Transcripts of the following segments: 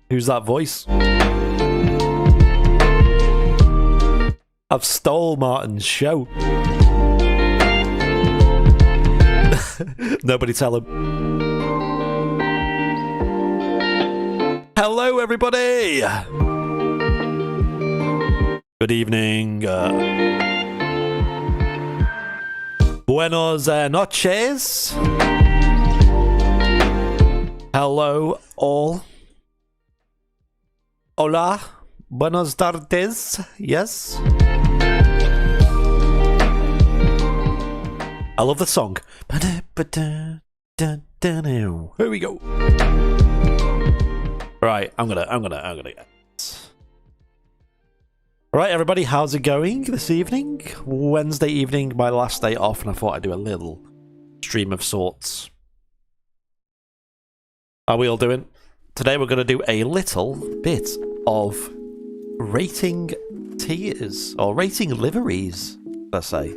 Who's that voice? I've stole Martin's show. Nobody tell him. Hello, everybody. Good evening. Buenos noches. Hello, all. Hola. Buenos tardes. Yes. I love the song. Here we go. Right, I'm gonna get this. Right, everybody, how's it going this evening? Wednesday evening, my last day off, and I thought I'd do a little stream of sorts. How are we all doing? Today we're gonna do a little bit of rating tiers, or rating liveries, let's say.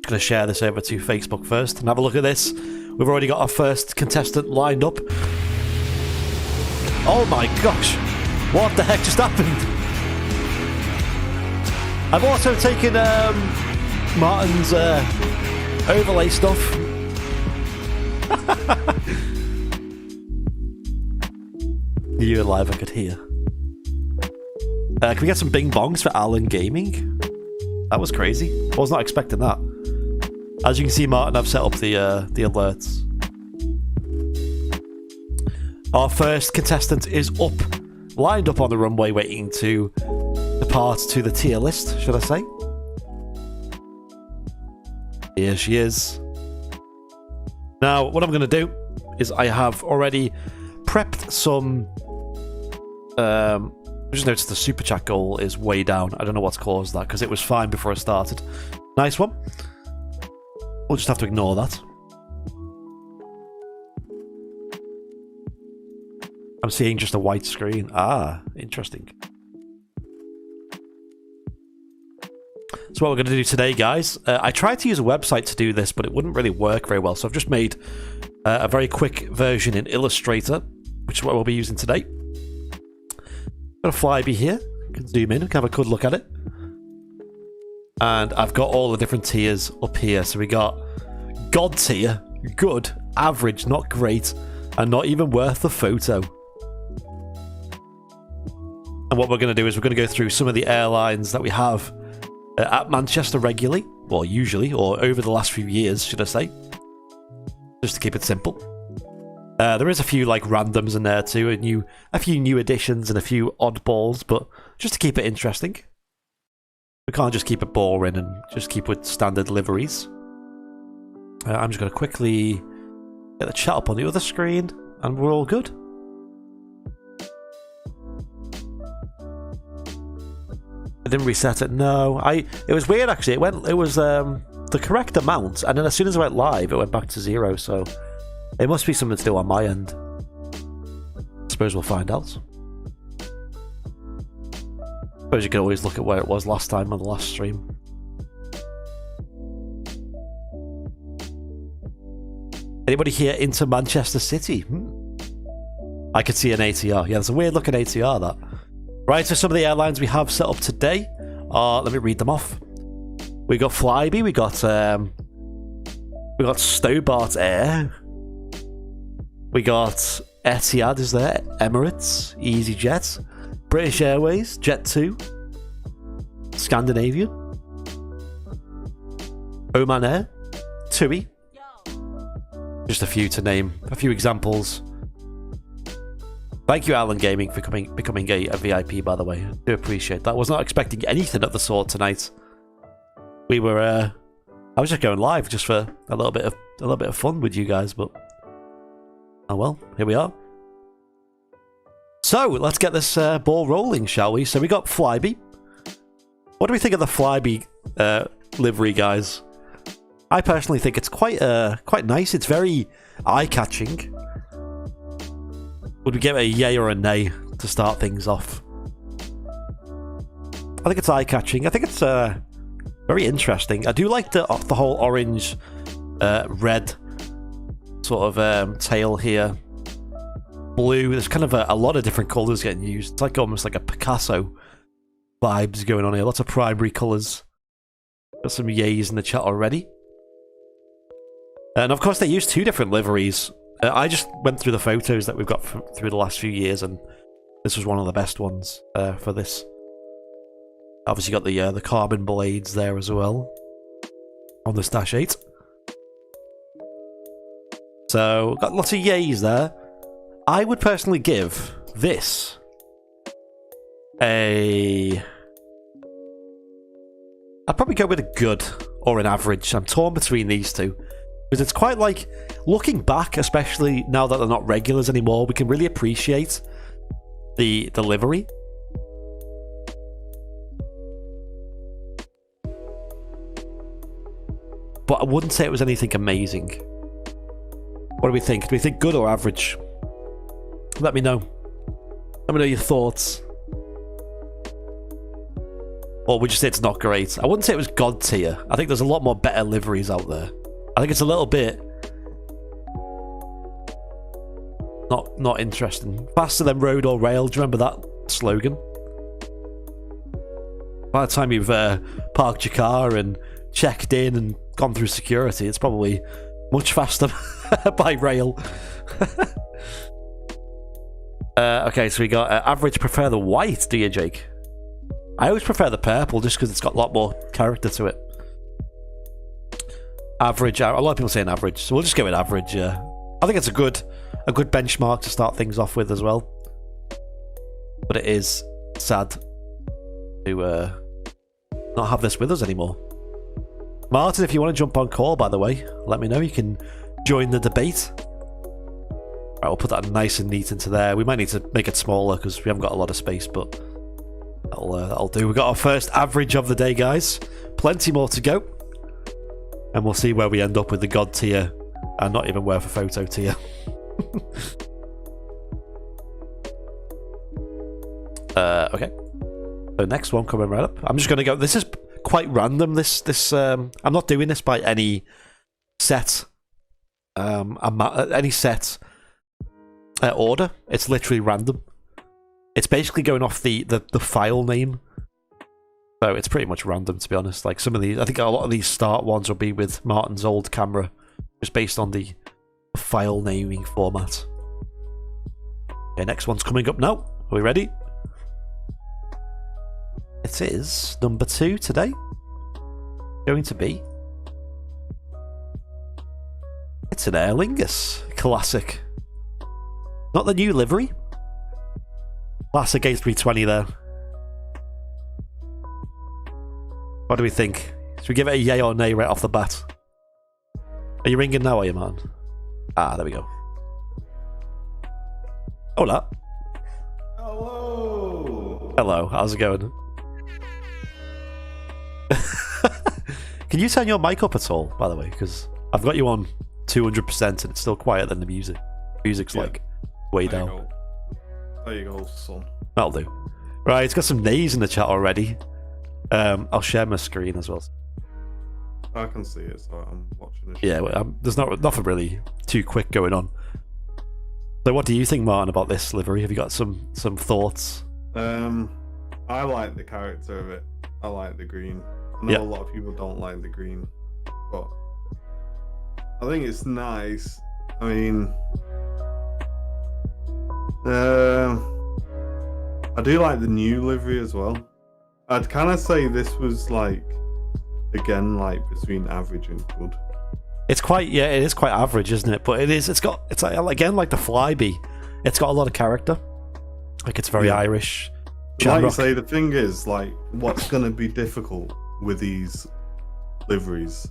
Going to share this over to Facebook first and have a look at this. We've already got our first contestant lined up. Oh my gosh, what the heck just happened? I've also taken Martin's overlay stuff. You were live, I could hear. Can we get some bing bongs for Alan Gaming? That was crazy. I was not expecting that. As you can see, Martin, I've set up the alerts. Our first contestant is up, lined up on the runway, waiting to depart to the tier list, should I say? Here she is. Now, what I'm going to do is I have already prepped some... I just noticed the super chat goal is way down. I don't know what's caused that, because it was fine before I started. Nice one. We'll just have to ignore that. I'm seeing just a white screen. Ah, interesting. So what we're going to do today, guys, I tried to use a website to do this, but it wouldn't really work very well. So I've just made a very quick version in Illustrator, which is what we'll be using today. Got a Flybe here. You can zoom in and have a good look at it. And I've got all the different tiers up here. So we got God tier, good, average, not great, and not even worth the photo. And what we're going to do is we're going to go through some of the airlines that we have at Manchester regularly, or usually, or over the last few years, should I say. Just to keep it simple. There is a few like randoms in there too, a few new additions and a few oddballs, but just to keep it interesting. We can't just keep it boring and just keep with standard liveries. I'm just going to quickly get the chat up on the other screen, and we're all good. I didn't reset it. No, it was weird actually. It was the correct amount, and then as soon as I went live, it went back to 0. So it must be something to do on my end. I suppose we'll find out. I suppose you can always look at where it was last time on the last stream. Anybody here into Manchester City? I could see an ATR. Yeah, there's a weird looking ATR, that. Right, so some of the airlines we have set up today are, let me read them off. We got Flybe, we got Stobart Air. We got Etihad is there, Emirates, EasyJet, British Airways, Jet2, Scandinavian, Oman Air, TUI. Just a few to name, a few examples. Thank you, Alan Gaming, for becoming a VIP, by the way. I do appreciate that. I was not expecting anything of the sort tonight. I was just going live just for a little bit of fun with you guys, but oh well, here we are. So let's get this ball rolling, shall we? So we got Flybe. What do we think of the Flybe livery, guys? I personally think it's quite nice. It's very eye-catching. Would we give it a yay or a nay to start things off? I think it's eye-catching. I think it's very interesting. I do like the whole orange, red sort sort of tail here. Blue. There's kind of a lot of different colours getting used. It's like almost like a Picasso vibes going on here. Lots of primary colours. Got some yays in the chat already. And of course they use two different liveries. I just went through the photos that we've got through the last few years, and this was one of the best ones for this. Obviously got the carbon blades there as well on this Dash 8. So got lots of yays there. I would personally give this I'd probably go with a good or an average. I'm torn between these two. Because it's quite like, looking back, especially now that they're not regulars anymore, we can really appreciate the livery. But I wouldn't say it was anything amazing. What do we think? Do we think good or average? Let me know. Let me know your thoughts. Or would you say it's not great? I wouldn't say it was god tier. I think there's a lot more better liveries out there. I think it's a little bit not interesting. Faster than road or rail. Do you remember that slogan? By the time you've parked your car and checked in and gone through security, it's probably much faster by rail. Okay, so we got average. Prefer the white, do you, Jake? I always prefer the purple just because it's got a lot more character to it. Average. A lot of people saying average, so we'll just go with average. Yeah, I think it's a good benchmark to start things off with as well. But it is sad to not have this with us anymore. Martin, if you want to jump on call, by the way, let me know. You can join the debate. Right, we'll put that nice and neat into there. We might need to make it smaller because we haven't got a lot of space, but that'll do. We've got our first average of the day, guys. Plenty more to go. And we'll see where we end up with the god tier and not even worth a photo tier. Okay. So next one coming right up. I'm just going to go. This is quite random. I'm not doing this by any set order. It's literally random. It's basically going off the file name. So it's pretty much random, to be honest. Like some of these, I think a lot of these start ones will be with Martin's old camera, just based on the file naming format. Okay, next one's coming up now. Are we ready? It is number 2 today. Going to be. It's an Aer Lingus classic. Not the new livery. Classic A320 there. What do we think? Should we give it a yay or nay right off the bat? Are you ringing now, are you, man? Ah, there we go. Hola. Hello. Hello, how's it going? Can you turn your mic up at all, by the way? Because I've got you on 200% and it's still quieter than the music. Music's like way down. There you go, son. That'll do. Right, it's got some nays in the chat already. I'll share my screen as well. I can see it, so I'm watching it. Yeah, well, there's nothing really too quick going on. So what do you think, Martin, about this livery? Have you got some thoughts? I like the character of it. I like the green. I know a lot of people don't like the green, but I think it's nice. I mean, I do like the new livery as well. I'd kind of say this was like, again, like between average and good. It's quite, it is quite average, isn't it? But it's again like the Flybe. It's got a lot of character. Like it's very Irish. Like you say, the thing is, like, what's going to be difficult with these liveries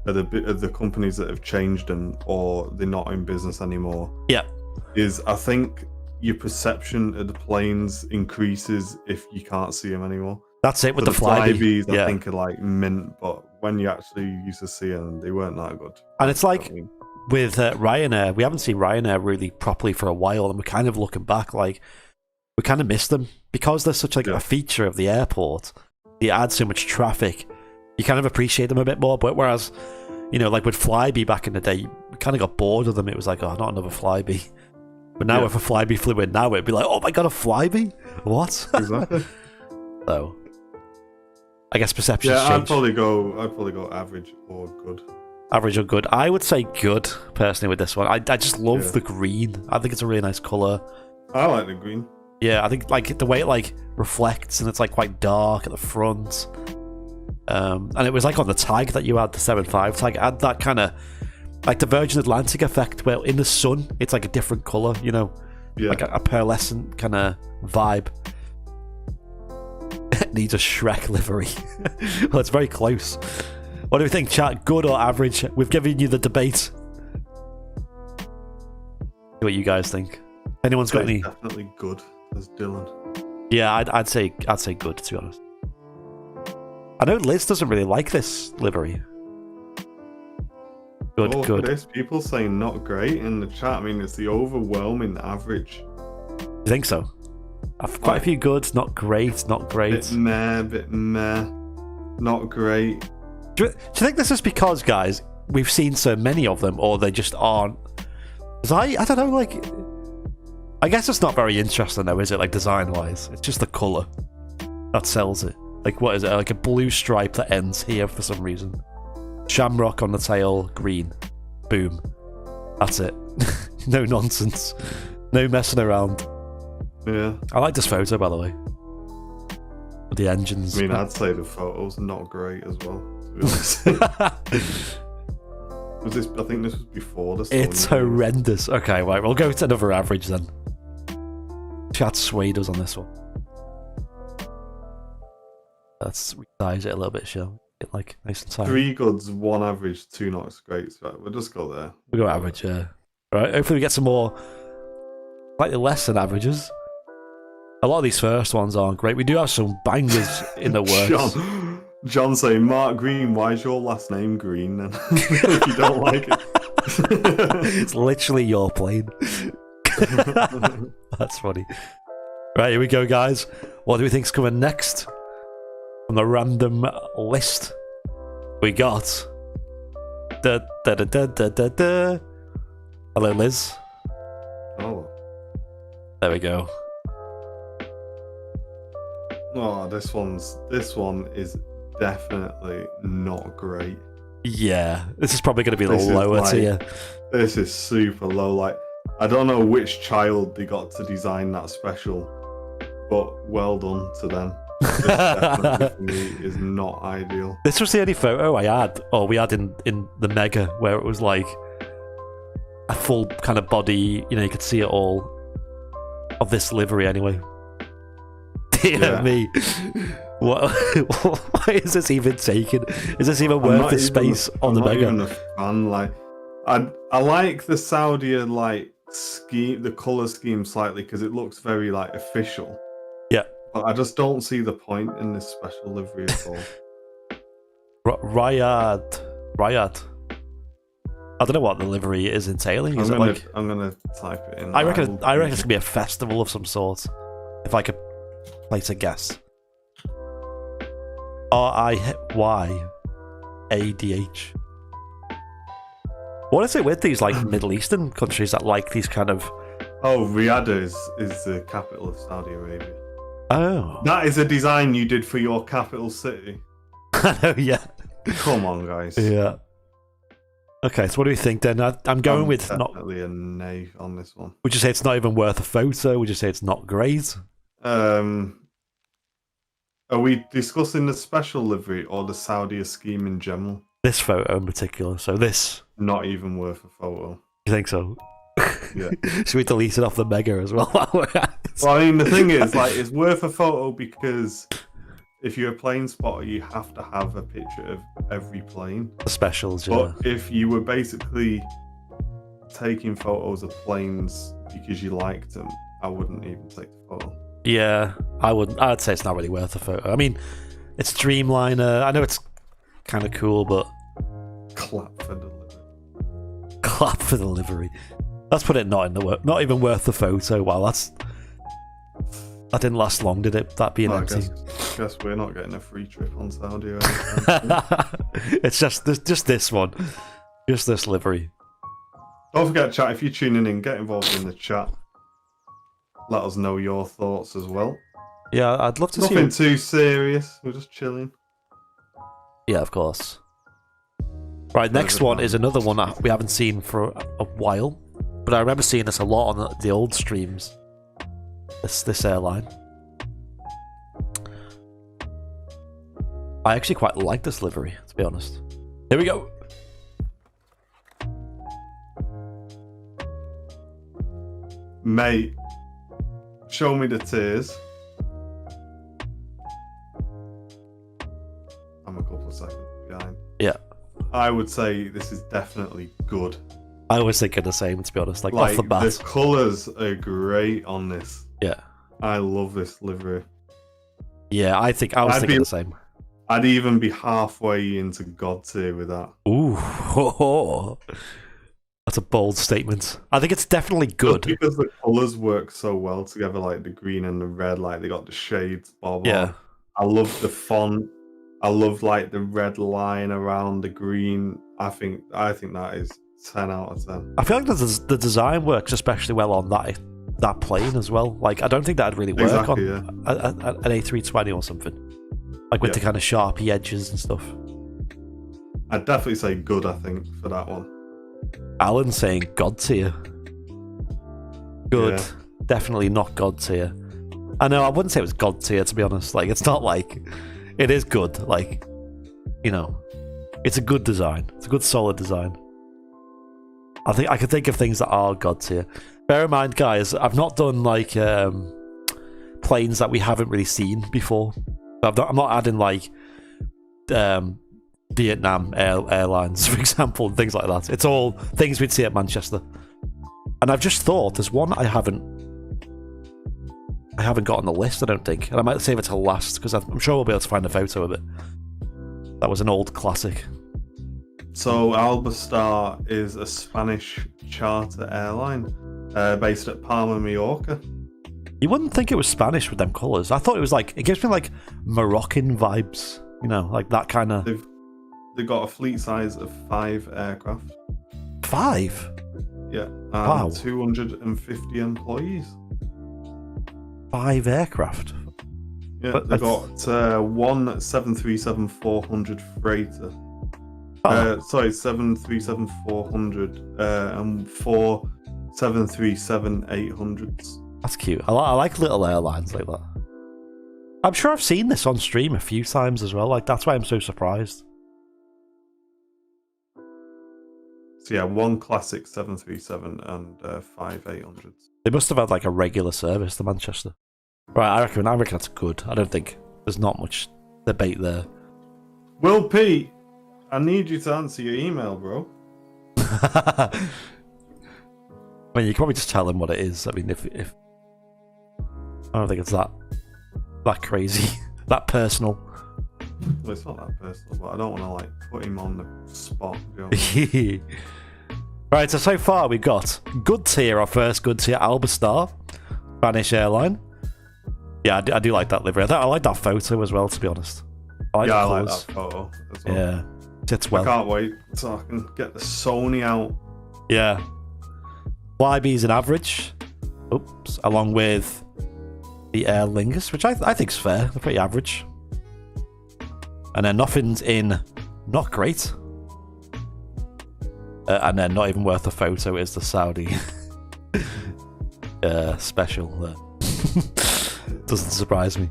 are the companies that have changed them or they're not in business anymore. Yeah. Is I think your perception of the planes increases if you can't see them anymore. That's it with so the Flybe. I think are like mint, but when you actually used to see them, they weren't that good. And it's like with Ryanair, we haven't seen Ryanair really properly for a while, and we're kind of looking back like we kind of miss them because they're such like a feature of the airport. They add so much traffic. You kind of appreciate them a bit more. But whereas You know, like with Flybe back in the day, we kind of got bored of them. It was like, oh, not another Flybe. But now if a Flybe flew in now, it'd be like, oh my god, a Flybe? What? Exactly. So, I guess perceptions Yeah, change. I'd probably go average or good. Average or good? I would say good, personally, with this one. I just love the green. I think it's a really nice colour. I like the green. Yeah, I think like the way it like reflects and it's like quite dark at the front. And it was like on the tag that you had, the 7.5 tag, it had that kind of like the Virgin Atlantic effect where in the sun it's like a different colour, you know, like a pearlescent kind of vibe. It needs a Shrek livery. Well, it's very close. What do we think, chat? Good or average? We've given you the debate. See what you guys think. Anyone's got any? Definitely good, as Dylan. Yeah, I'd say good, to be honest. I know Liz doesn't really like this livery. Good, good. There's people saying not great in the chat. I mean, it's the overwhelming average. You think so? I've quite a few goods, not great, not great. Bit meh, not great. Do you think this is because, guys, we've seen so many of them, or they just aren't? Because I don't know, like, I guess it's not very interesting though, is it? Like design-wise, it's just the color that sells it. Like, what is it? Like a blue stripe that ends here for some reason. Shamrock on the tail, green. Boom. That's it. No nonsense. No messing around. Yeah. I like this photo, by the way. With the engines. I mean, I'd say the photo's not great as well, to be honest. I think this was before the storm. It's horrendous. Okay, right, we'll go to another average then. Chat swayed us on this one. Let's resize it a little bit, shall we? Get like nice and tight. 3 goods, 1 average, 2 not great. So we'll just go there. We'll go average, yeah. Right, hopefully we get some more, slightly less than averages. A lot of these first ones aren't great. We do have some bangers in the works. John saying, Mark Green, why is your last name Green then? If you don't like it. It's literally your plane. That's funny. Right, here we go, guys. What do we think's coming next? On the random list, we got... Hello, Liz. Oh. There we go. Oh, this one is definitely not great. Yeah, this is probably going to be the lower tier. This is super low. Like, I don't know which child they got to design that special, but well done to them. This definitely for me is not ideal. This was the only photo I had, or we had in the Mega, where it was like a full kind of body, you know, you could see it all of this livery anyway. Dear me. What why is this even taken? Is this even worth the space on the Mega? I'm not even a fan. Like, I like the Saudia like scheme, the color scheme slightly because it looks very like official. Yeah. But I just don't see the point in this special livery at all. Riyadh. I don't know what the livery is entailing. Is I'm gonna type it in. I reckon it's gonna be a festival of some sort. If I could place a guess. RIYADH. What is it with these like Middle Eastern countries that like these kind of? Oh, Riyadh is the capital of Saudi Arabia. Oh, that is a design you did for your capital city. I know, yeah. Come on, guys. Yeah. Okay, so what do we think then? I'm going with definitely a nay on this one. Would you say it's not even worth a photo? Would you say it's not great? Are we discussing the special livery or the Saudia scheme in general? This photo in particular. So this. Not even worth a photo. You think so? Yeah. Should we delete it off the Mega as well? Well, I mean, the thing is, like, it's worth a photo because if you're a plane spotter, you have to have a picture of every plane. The specials, yeah. But if you were basically taking photos of planes because you liked them, I wouldn't even take the photo. Yeah, I wouldn't. I'd say it's not really worth a photo. I mean, it's Dreamliner. I know it's kind of cool, but clap for delivery. Clap for delivery. Let's put it not even worth the photo. Wow, that's That didn't last long, did it? That being empty. Guess we're not getting a free trip on Saudia. It's just this one. Just this livery. Don't forget, chat, if you're tuning in, get involved in the chat. Let us know your thoughts as well. Yeah, I'd love to see... Nothing too serious. We're just chilling. Yeah, of course. Right, next one is another one that we haven't seen for a while. But I remember seeing this a lot on the old streams. This airline. I actually quite like this livery, to be honest. Here we go. Mate, show me the tears. I'm a couple of seconds behind. Yeah. I would say this is definitely good. I was thinking the same, to be honest. Like off the bat. The colours are great on this. Yeah. I love this livery. Yeah, I was thinking the same. I'd even be halfway into God tier with that. Ooh. That's a bold statement. I think it's definitely good. Just because the colours work so well together, like the green and the red, like they got the shades, blah, blah. Yeah. I love the font. I love like the red line around the green. I think that is 10 out of 10. I feel like the design works especially well on that plane as well. Like, I don't think that'd really work on an A320 or something. Like with the kind of sharpy edges and stuff. I'd definitely say good, I think, for that one. Alan saying God tier. Good. Yeah. Definitely not God tier. I know, I wouldn't say it was God tier, to be honest. Like, it's not like... It is good. Like, you know, it's a good design. It's a good, solid design. I can think of things that are God tier. Bear in mind, guys, I've not done, like, planes that we haven't really seen before. I'm not adding, like, Vietnam Airlines, for example, and things like that. It's all things we'd see at Manchester. And I've just thought, there's one I haven't got on the list, I don't think. And I might save it till last, because I'm sure we'll be able to find a photo of it. That was an old classic. So, AlbaStar is a Spanish charter airline based at Palma, Mallorca. You wouldn't think it was Spanish with them colours. I thought it was like... It gives me, like, Moroccan vibes. You know, like that kind of... They've got a fleet size of 5 aircraft. 5? Yeah. And wow. 250 employees. 5 aircraft? Yeah, but they've got one 737-400 freighter. Sorry, 737-400 and 4 737-800s. That's cute. I like little airlines like that. I'm sure I've seen this on stream a few times as well. Like, that's why I'm so surprised. So yeah, 1 classic 737 and 5 800s. They must have had like a regular service to Manchester. Right, I reckon that's good. I don't think there's not much debate there. Will P, I need you to answer your email, bro. I mean, you can probably just tell him what it is. I mean, if I don't think it's that crazy, that personal. Well, it's not that personal, but I don't want to like put him on the spot. You know? Right, so far we got good tier, our first good tier, AlbaStar, Spanish airline. Yeah, I do like that livery. I like that photo as well, to be honest. I like that photo as well. Yeah, it's well. I can't wait so I can get the Sony out. Yeah. Flybe's an average. Oops. Along with the Aer Lingus, which I think is fair. They're pretty average. And then nothing's in not great. And then not even worth a photo is the Saudi special. Doesn't surprise me.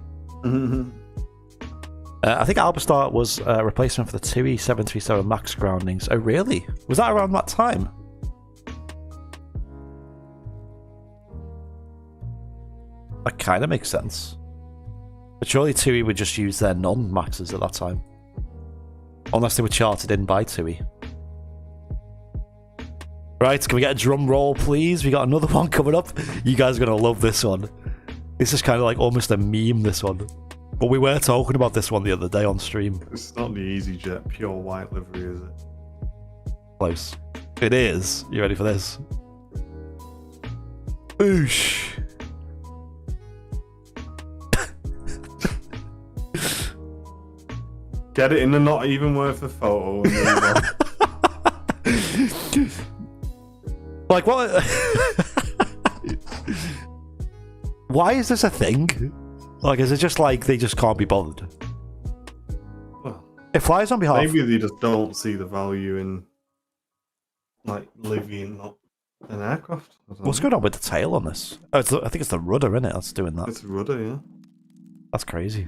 I think AlbaStar was a replacement for the TUI 737 MAX groundings. Oh, really? Was that around that time? That kind of makes sense. But surely TUI would just use their non-MAXs at that time. Unless they were chartered in by TUI. Right, can we get a drum roll, please? We got another one coming up. You guys are going to love this one. This is kind of like almost a meme, this one. But we were talking about this one the other day on stream. It's not the EasyJet pure white livery, is it? Close. It is. You ready for this? Oosh. Get it in the not even worth a photo. And move on. Like, what? Why is this a thing? Like, is it just like they just can't be bothered? Well, It flies on behalf. maybe they just don't see the value in like living not an aircraft. What's going on with the tail on this? Oh, I think it's the rudder, isn't it? That's doing that. It's rudder, yeah. That's crazy.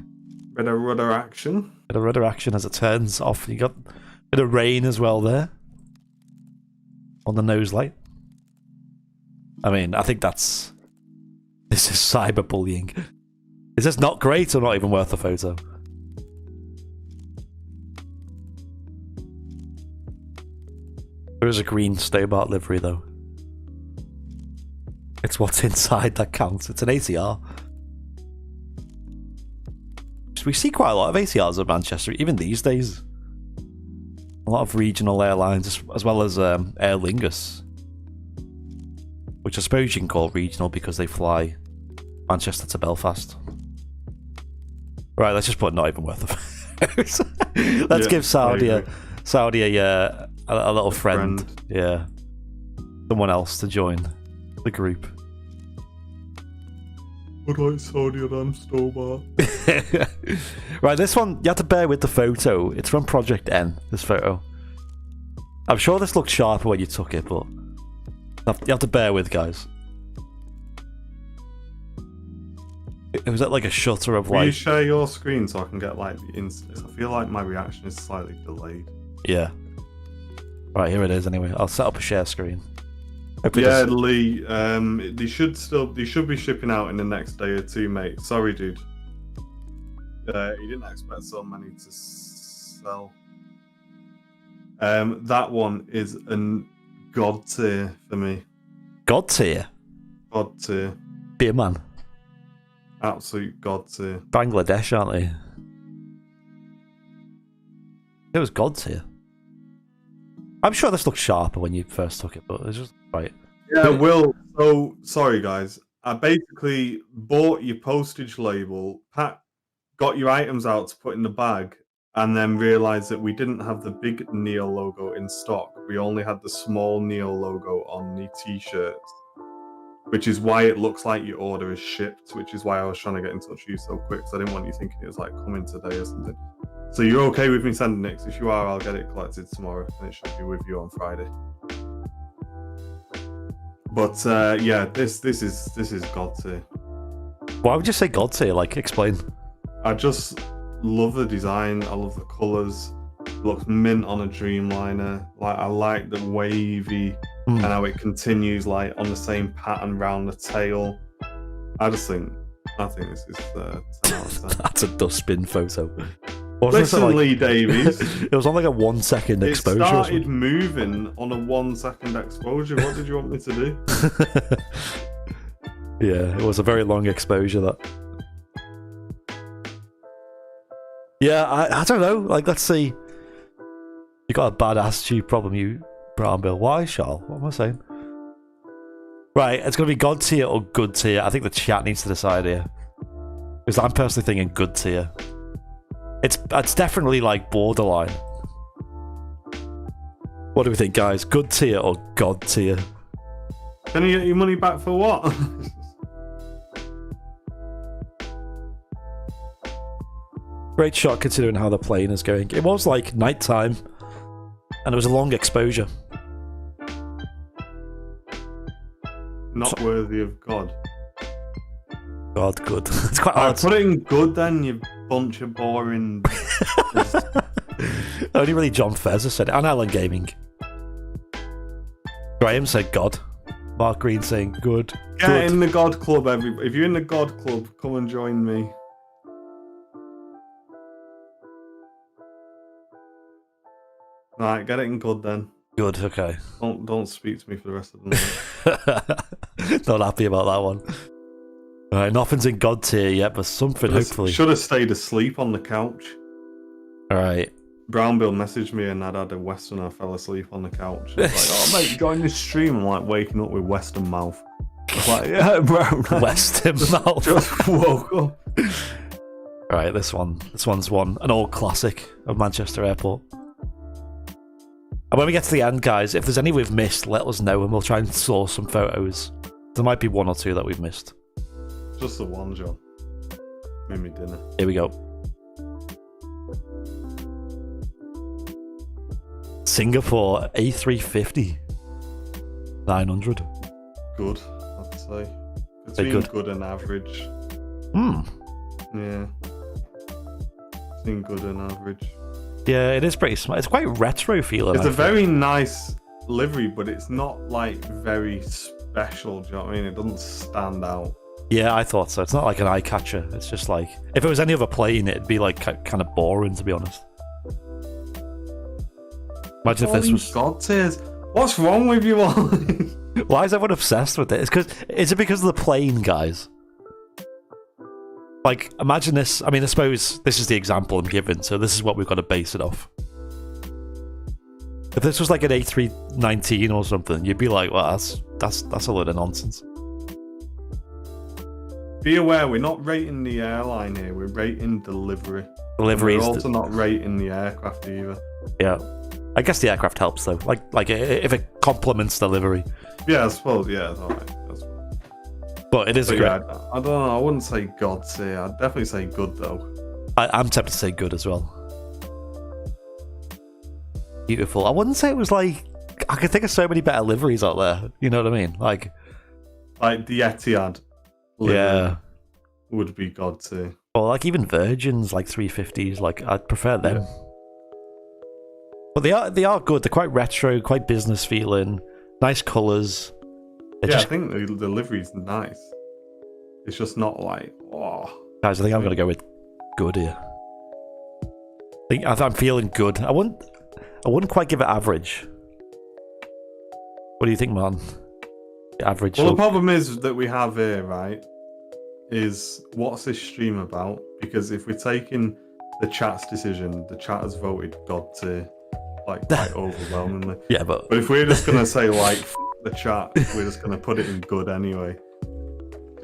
Bit of rudder action. Bit of rudder action as it turns off. You got a bit of rain as well there on the nose light. I mean, I think this is cyberbullying. Is this not great or not even worth a photo? There is a green Stobart livery though. It's what's inside that counts. It's an ATR. We see quite a lot of ATRs at Manchester, even these days. A lot of regional airlines, as well as Aer Lingus, which I suppose you can call regional because they fly Manchester to Belfast. Right, let's just put not even worth of. Let's give Saudia a little friend. Yeah, someone else to join the group. Would like Saudia and Stobart. Right, this one, you have to bear with the photo. It's from Project N, this photo. I'm sure this looked sharper when you took it, but you have to bear with, guys. It was at like a shutter of Will like... you share your screen so I can get like the instant? I feel like my reaction is slightly delayed. Yeah. Right, here it is anyway. I'll set up a share screen. Hopefully Yeah, Lee. They should be shipping out in the next day or two, mate. Sorry, dude. You didn't expect so many to sell. That one is a god tier for me. God tier? God tier. Be a man. Absolute god tier. Bangladesh, aren't they? It was God tier. I'm sure this looked sharper when you first took it, but it's just right. Yeah, Will. So sorry, guys. I basically bought your postage label, got your items out to put in the bag, and then realised that we didn't have the big Neo logo in stock. We only had the small Neo logo on the t-shirts, which is why it looks like your order is shipped, which is why I was trying to get in touch with you so quick, because I didn't want you thinking it was like coming today or something. So you're okay with me sending it? 'Cause if you are, I'll get it collected tomorrow, and it should be with you on Friday. But yeah, this is God tier. Why would you say God tier? Like, explain. I just love the design. I love the colours. It looks mint on a Dreamliner. Like, I like the wavy and how it continues like on the same pattern round the tail. I think this is 10 out of 10. That's a dustbin photo. Listen, like, Lee Davies. It was on like a 1 second exposure. It started moving on a 1 second exposure. What did you want me to do? Yeah, it was a very long exposure, that. Yeah, I don't know. Like, let's see. You got a bad attitude problem, you Brown Bill. Why, Charles? What am I saying? Right, it's going to be God tier or good tier. I think the chat needs to decide here. Because I'm personally thinking good tier. It's definitely like borderline. What do we think, guys? Good tier or God tier? Can you get your money back for what? Great shot considering how the plane is going. It was like nighttime, and it was a long exposure. Not worthy of God. God, good. It's quite hard. Put it in good then, you bunch of boring. Only really John Fez has said it, and Alan Gaming. Graham said God. Mark Green saying good. Get in the God Club, everybody. If you're in the God Club, come and join me. Right, get it in good then. Good, okay. Don't speak to me for the rest of the night. Not happy about that one. Alright, nothing's in God tier yet, but something hopefully. Should have stayed asleep on the couch. Alright. Brown Bill messaged me and I'd had a Western. I fell asleep on the couch. Like, oh mate, join this stream. I'm like waking up with Western mouth. I was like, yeah, bro. Western mouth. Just woke up. Right, this one's an old classic of Manchester Airport. And when we get to the end, guys, if there's any we've missed, let us know and we'll try and source some photos. There might be one or two that we've missed. Just the one, John. Made me dinner. Here we go. Singapore A350 900. Good, I'd say. Between good and average. Yeah. Between good and average. Yeah, it is pretty smart. It's quite retro feeling. It's a very nice livery, but it's not like very special. Do you know what I mean? It doesn't stand out. Yeah, I thought so. It's not like an eye catcher. It's just like, if it was any other plane, it'd be like kind of boring, to be honest. Imagine if this was. God tiers. What's wrong with you all? Why is everyone obsessed with it? Is it because of the plane, guys? Like, imagine this. I mean, I suppose this is the example I'm giving, so this is what we've got to base it off. If this was like an A319 or something, you'd be like, well, that's a load of nonsense. Be aware, we're not rating the airline here. We're rating the livery. Liveries. We're also not rating the aircraft either. Yeah. I guess the aircraft helps though. Like if it complements the livery. Yeah, I suppose. Yeah, all right. That's fine. But it is a great. Yeah, I don't know. I wouldn't say God tier. I'd definitely say good though. I'm tempted to say good as well. Beautiful. I wouldn't say it was like. I could think of so many better liveries out there. You know what I mean? Like the Etihad. Livery yeah. Would be God tier. Or like even Virgins, like 350s. Like I'd prefer them. Yeah. But they are good. They're quite retro, quite business feeling, nice colours. I think the livery's nice. It's just not like, oh. Guys, I think I'm going to go with good here. I'm feeling good. I wouldn't quite give it average. What do you think, man? Average. Well, the problem is that we have here, right, is what's this stream about? Because if we're taking the chat's decision, the chat has voted God tier. Like quite overwhelmingly. Yeah, but if we're just gonna say like the chat, we're just gonna put it in good anyway. Do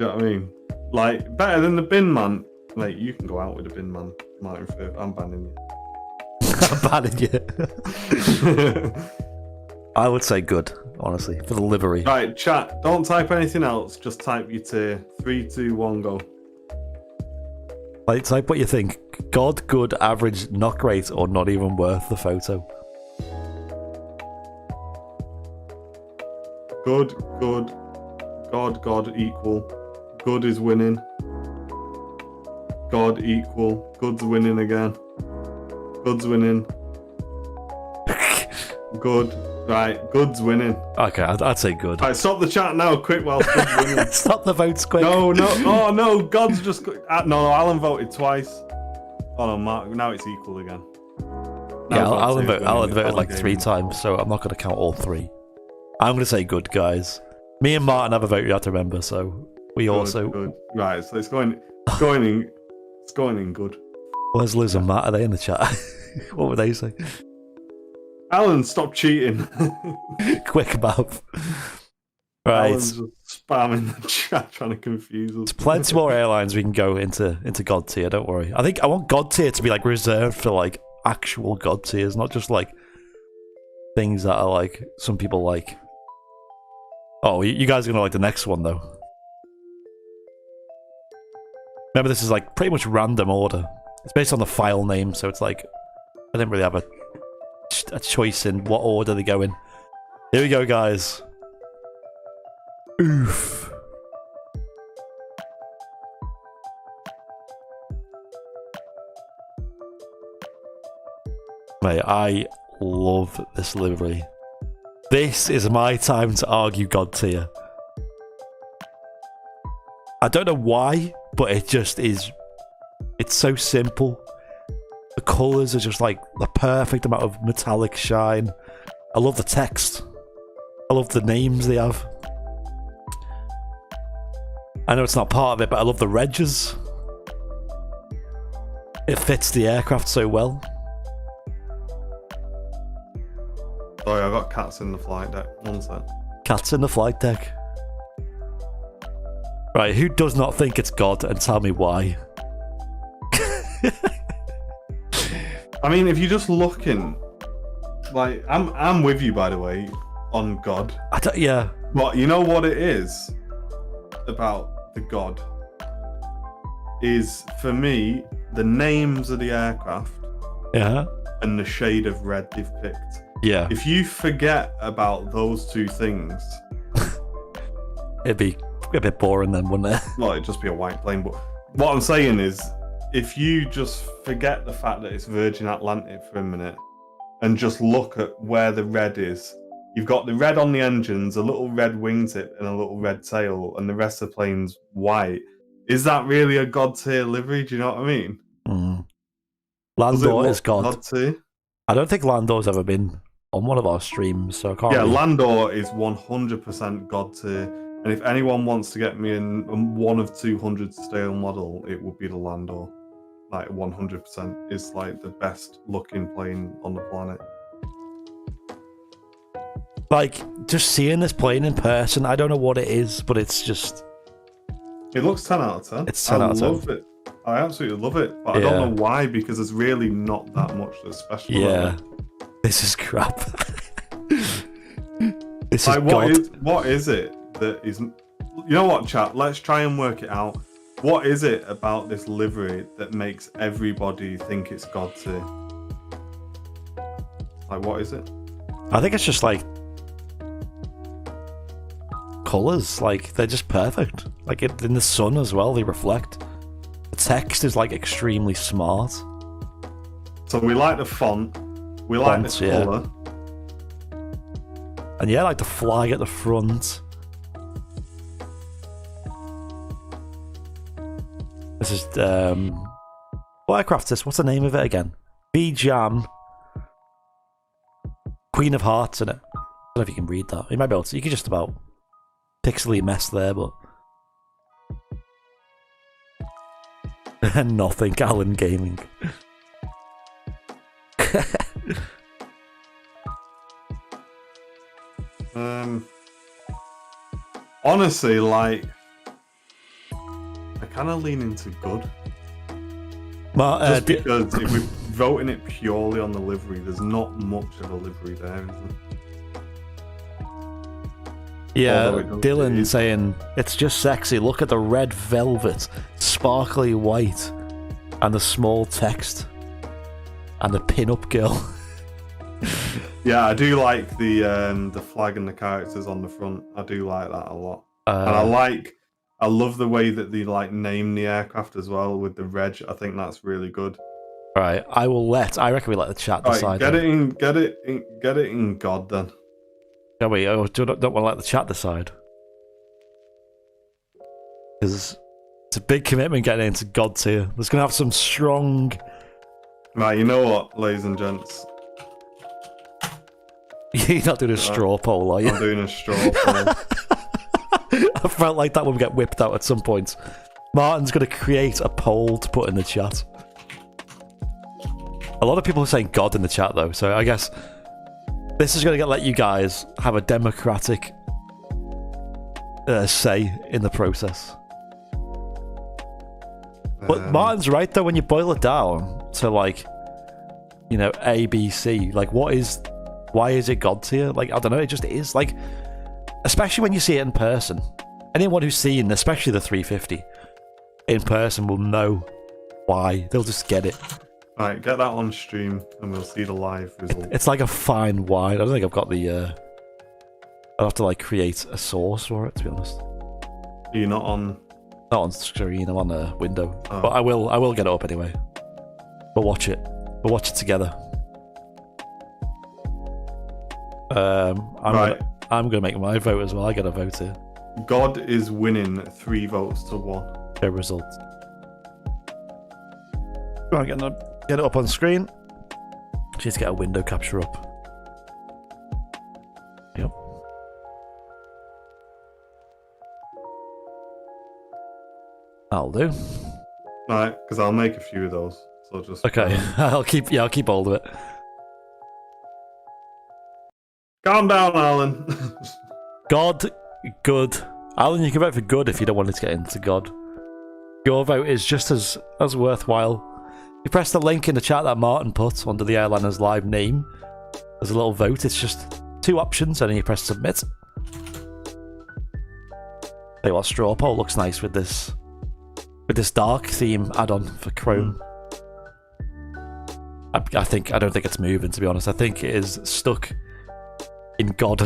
you know what I mean? Like better than the bin man. Like you can go out with the bin man, Martin Firth. I'm banning you. I'm banning you. I would say good, honestly, for the livery. Right, chat. Don't type anything else. Just type your tier. 3, 2, 1, go. Like type what you think. God, good, average, not great, or not even worth the photo. Good, God, equal. Good is winning. God, equal. Good's winning again. Good's winning. Good. Right, good's winning. Okay, I'd say good. Right, stop the chat now, quick, while good's winning. Stop the votes quick. No, oh no, God's just... No, Alan voted twice. Oh no, Mark, now it's equal again. Yeah, Alan voted like 3 times, so I'm not going to count all 3. I'm going to say good, guys. Me and Martin have a vote you have to remember, so we also... Good. Right, so it's going in good. Where's Liz and Matt? Are they in the chat? What would they say? Alan, stop cheating. Quick mouth. Right. Alan's just spamming the chat, trying to confuse us. There's plenty more airlines we can go into God tier, don't worry. I want God tier to be like reserved for like actual God tiers, not just like things that are like some people like. Oh, you guys are gonna like the next one though. Remember, this is like pretty much random order. It's based on the file name, so it's like I didn't really have a choice in what order they go in. Here we go, guys. Oof. Mate, I love this livery. This is my time to argue God tier. I don't know why, but it just is. It's so simple. The colours are just like the perfect amount of metallic shine. I love the text. I love the names they have. I know it's not part of it, but I love the regs. It fits the aircraft so well. Sorry, I got cats in the flight deck. One sec. Cats in the flight deck. Right, who does not think it's God, and tell me why? I mean, if you're just looking, like, I'm with you, by the way, on God. Yeah. But you know what it is about the God is, for me, the names of the aircraft and the shade of red they've picked. Yeah. If you forget about those two things, it'd be a bit boring then, wouldn't it? Well, it'd just be a white plane. But what I'm saying is, if you just forget the fact that it's Virgin Atlantic for a minute and just look at where the red is, you've got the red on the engines, a little red wingtip and a little red tail, and the rest of the plane's white. Is that really a God tier livery? Do you know what I mean? Landor is God tier? I don't think Landor's ever been on one of our streams, so I can't. Yeah, really... Landor is 100% God tier. And if anyone wants to get me in one of 200 scale model, it would be the Landor. Like 100% is like the best looking plane on the planet. Like, just seeing this plane in person, I don't know what it is, but it's just... It looks 10 out of 10. It's 10 out of 10. I love it. I absolutely love it, but I don't know why, because there's really not that much that's special about it. This is crap. This like, is what is it that is... You know what, chat? Let's try and work it out. What is it about this livery that makes everybody think it's God tier? Like, what is it? I think it's just like colours. Like, they're just perfect. Like, in the sun as well, they reflect. The text is like extremely smart. So we like the font. We like the colour. And yeah, like the flag at the front. This is what aircraft is this? What's the name of it again? B-Jam Queen of Hearts in it. I don't know if you can read that. You might be able to. You can just about pixely mess there, but nothing. Alan Gaming. Honestly, like, I kind of lean into good. Just because if we're voting it purely on the livery, there's not much of a livery there, is there? Yeah, Dylan saying, it's just sexy. Look at the red velvet, sparkly white, and the small text, and the pin-up girl. Yeah, I do like the flag and the characters on the front. I do like that a lot. And I love the way that they like name the aircraft as well with the reg. I think that's really good. Right, I reckon we let the chat decide. Get it in God then. Yeah, we don't want to let the chat decide. Because it's a big commitment getting into God tier. There's going to have some strong... Right, you know what, ladies and gents? You're not doing a straw poll, are you? I'm doing a straw poll. I felt like that would get whipped out at some point. Martin's going to create a poll to put in the chat. A lot of people are saying God in the chat, though, so I guess this is going to let you guys have a democratic say in the process. But Martin's right, though, when you boil it down to, like, you know, A, B, C, like, why is it God tier? Like, I don't know, it just is. Like, especially when you see it in person. Anyone who's seen, especially the 350, in person will know why. They'll just get it. Alright, get that on stream and we'll see the live result. It's like a fine wine. I don't think I've got the... I'll have to, like, create a source for it, to be honest. Are you not on... Not on screen, I'm on a window. Oh. But I will get it up anyway. We'll watch it. We'll watch it together. I'm gonna make my vote as well. I got a vote here. God is winning 3 votes to 1. Their result. Go on, get it up on screen. Just get a window capture up. Yep. That'll do. Alright, because I'll make a few of those. So just okay. I'll keep hold of it. Calm down, Alan. God, good. Alan, you can vote for good if you don't want to get into God. Your vote is just as worthwhile. You press the link in the chat that Martin put under the airliner's live name. There's a little vote. It's just 2 options, and then you press submit. Hey, what straw poll looks nice with this dark theme add-on for Chrome. I don't think it's moving, to be honest. I think it is stuck in God.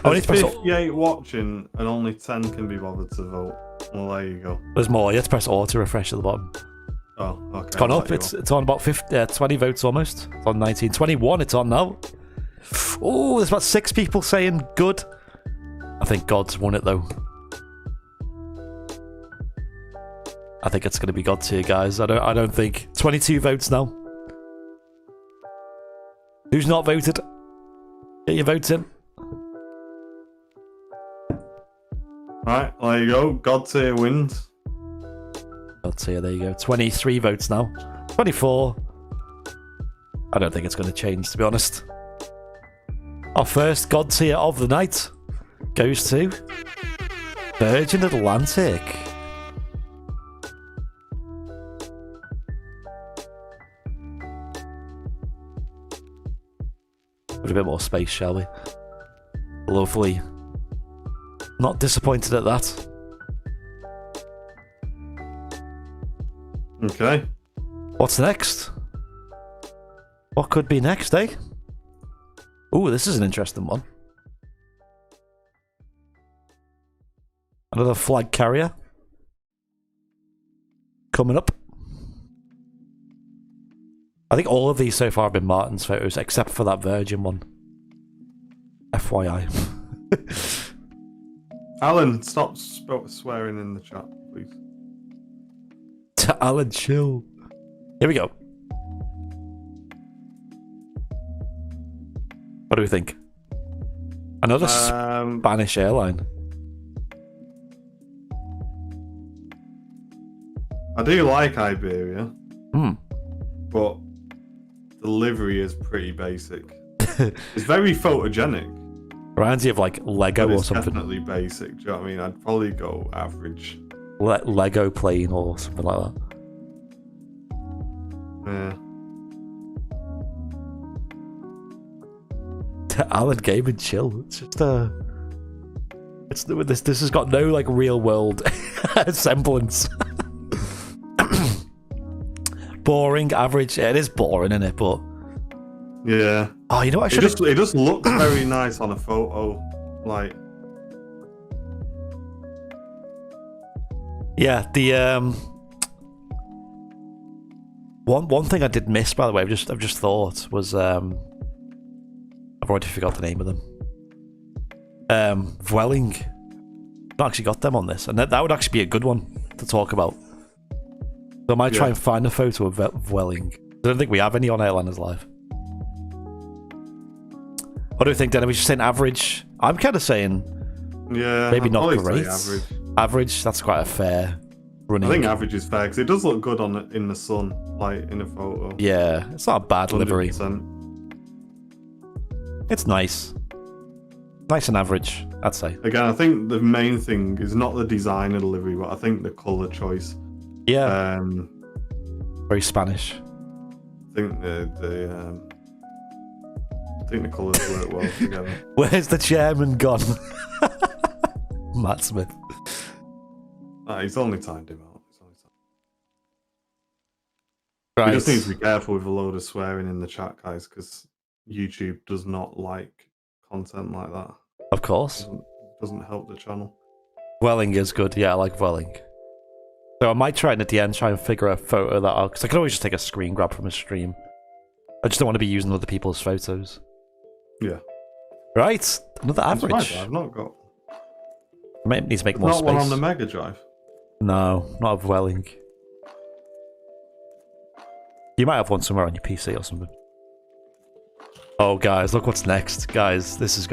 There's 58 watching and only 10 can be bothered to vote. Well, there you go. There's more. You have to press auto refresh at the bottom. Oh, okay. It's gone up. It's on about 20 votes almost. It's on 19. 21 it's on now. Oh, there's about 6 people saying good. I think God's won it though. I think it's going to be God tier, guys. I don't think 22 votes now. Who's not voted? Get your votes in. Right, there you go. God tier wins. God tier, there you go. 23 votes now. 24. I don't think it's going to change, to be honest. Our first God tier of the night goes to Virgin Atlantic. With a bit more space, shall we? Lovely. Not disappointed at that. Okay. What's next? What could be next, eh? Ooh, this is an interesting one. Another flag carrier. Coming up. I think all of these so far have been Martin's photos, except for that Virgin one. FYI. Alan, stop swearing in the chat, please. To Alan, chill. Here we go. What do we think? Another Spanish airline. I do like Iberia, but the livery is pretty basic. It's very photogenic. Reminds you of like Lego or something. Definitely basic. Do you know what I mean? I'd probably go average. Lego plane or something like that. Yeah. Alan Game and chill. It's just this has got no like real world semblance. Boring, average. It is boring, isn't it? But yeah. Oh, you know what? It just looks very nice on a photo. Like, yeah, the one thing I did miss, by the way, I've just thought was I've already forgot the name of them. Vueling. I've not actually got them on this, and that would actually be a good one to talk about. So I might try and find a photo of Vueling. I don't think we have any on Airliners Live. What do you think, then? Are we just saying average? I'm kind of saying maybe not great. Average, that's quite a fair running. I think average is fair, because it does look good in the sun, like in a photo. Yeah, it's not a bad 100%. livery. It's nice. Nice and average, I'd say. Again, I think the main thing is not the design of the livery, but I think the colour choice. Yeah. Very Spanish. I think the colours work well together. Where's the chairman gone? Matt Smith. He's only timed him out. Right. We just need to be careful with a load of swearing in the chat, guys, because YouTube does not like content like that. Of course. Doesn't help the channel. Vueling is good. Yeah, I like Vueling. So I might try and at the end try and figure a photo that out, because I can always just take a screen grab from a stream. I just don't want to be using other people's photos. Yeah. Right. Another average. I've not got. I might need to make more space. Not one on the Mega Drive. No, not a Vueling. You might have one somewhere on your PC or something. Oh, guys, look what's next. Guys, this is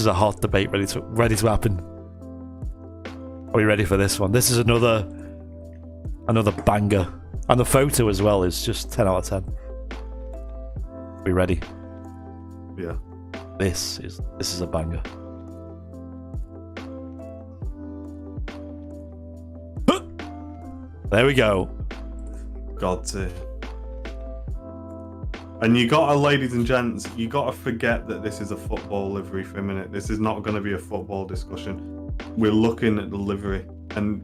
a hot debate ready to happen. Are we ready for this one? This is another banger. And the photo as well is just 10 out of 10. Are we ready? Yeah. This is a banger. There we go. God tier. And you gotta, ladies and gents, you gotta forget that this is a football livery for a minute. This is not going to be a football discussion. We're looking at the livery, and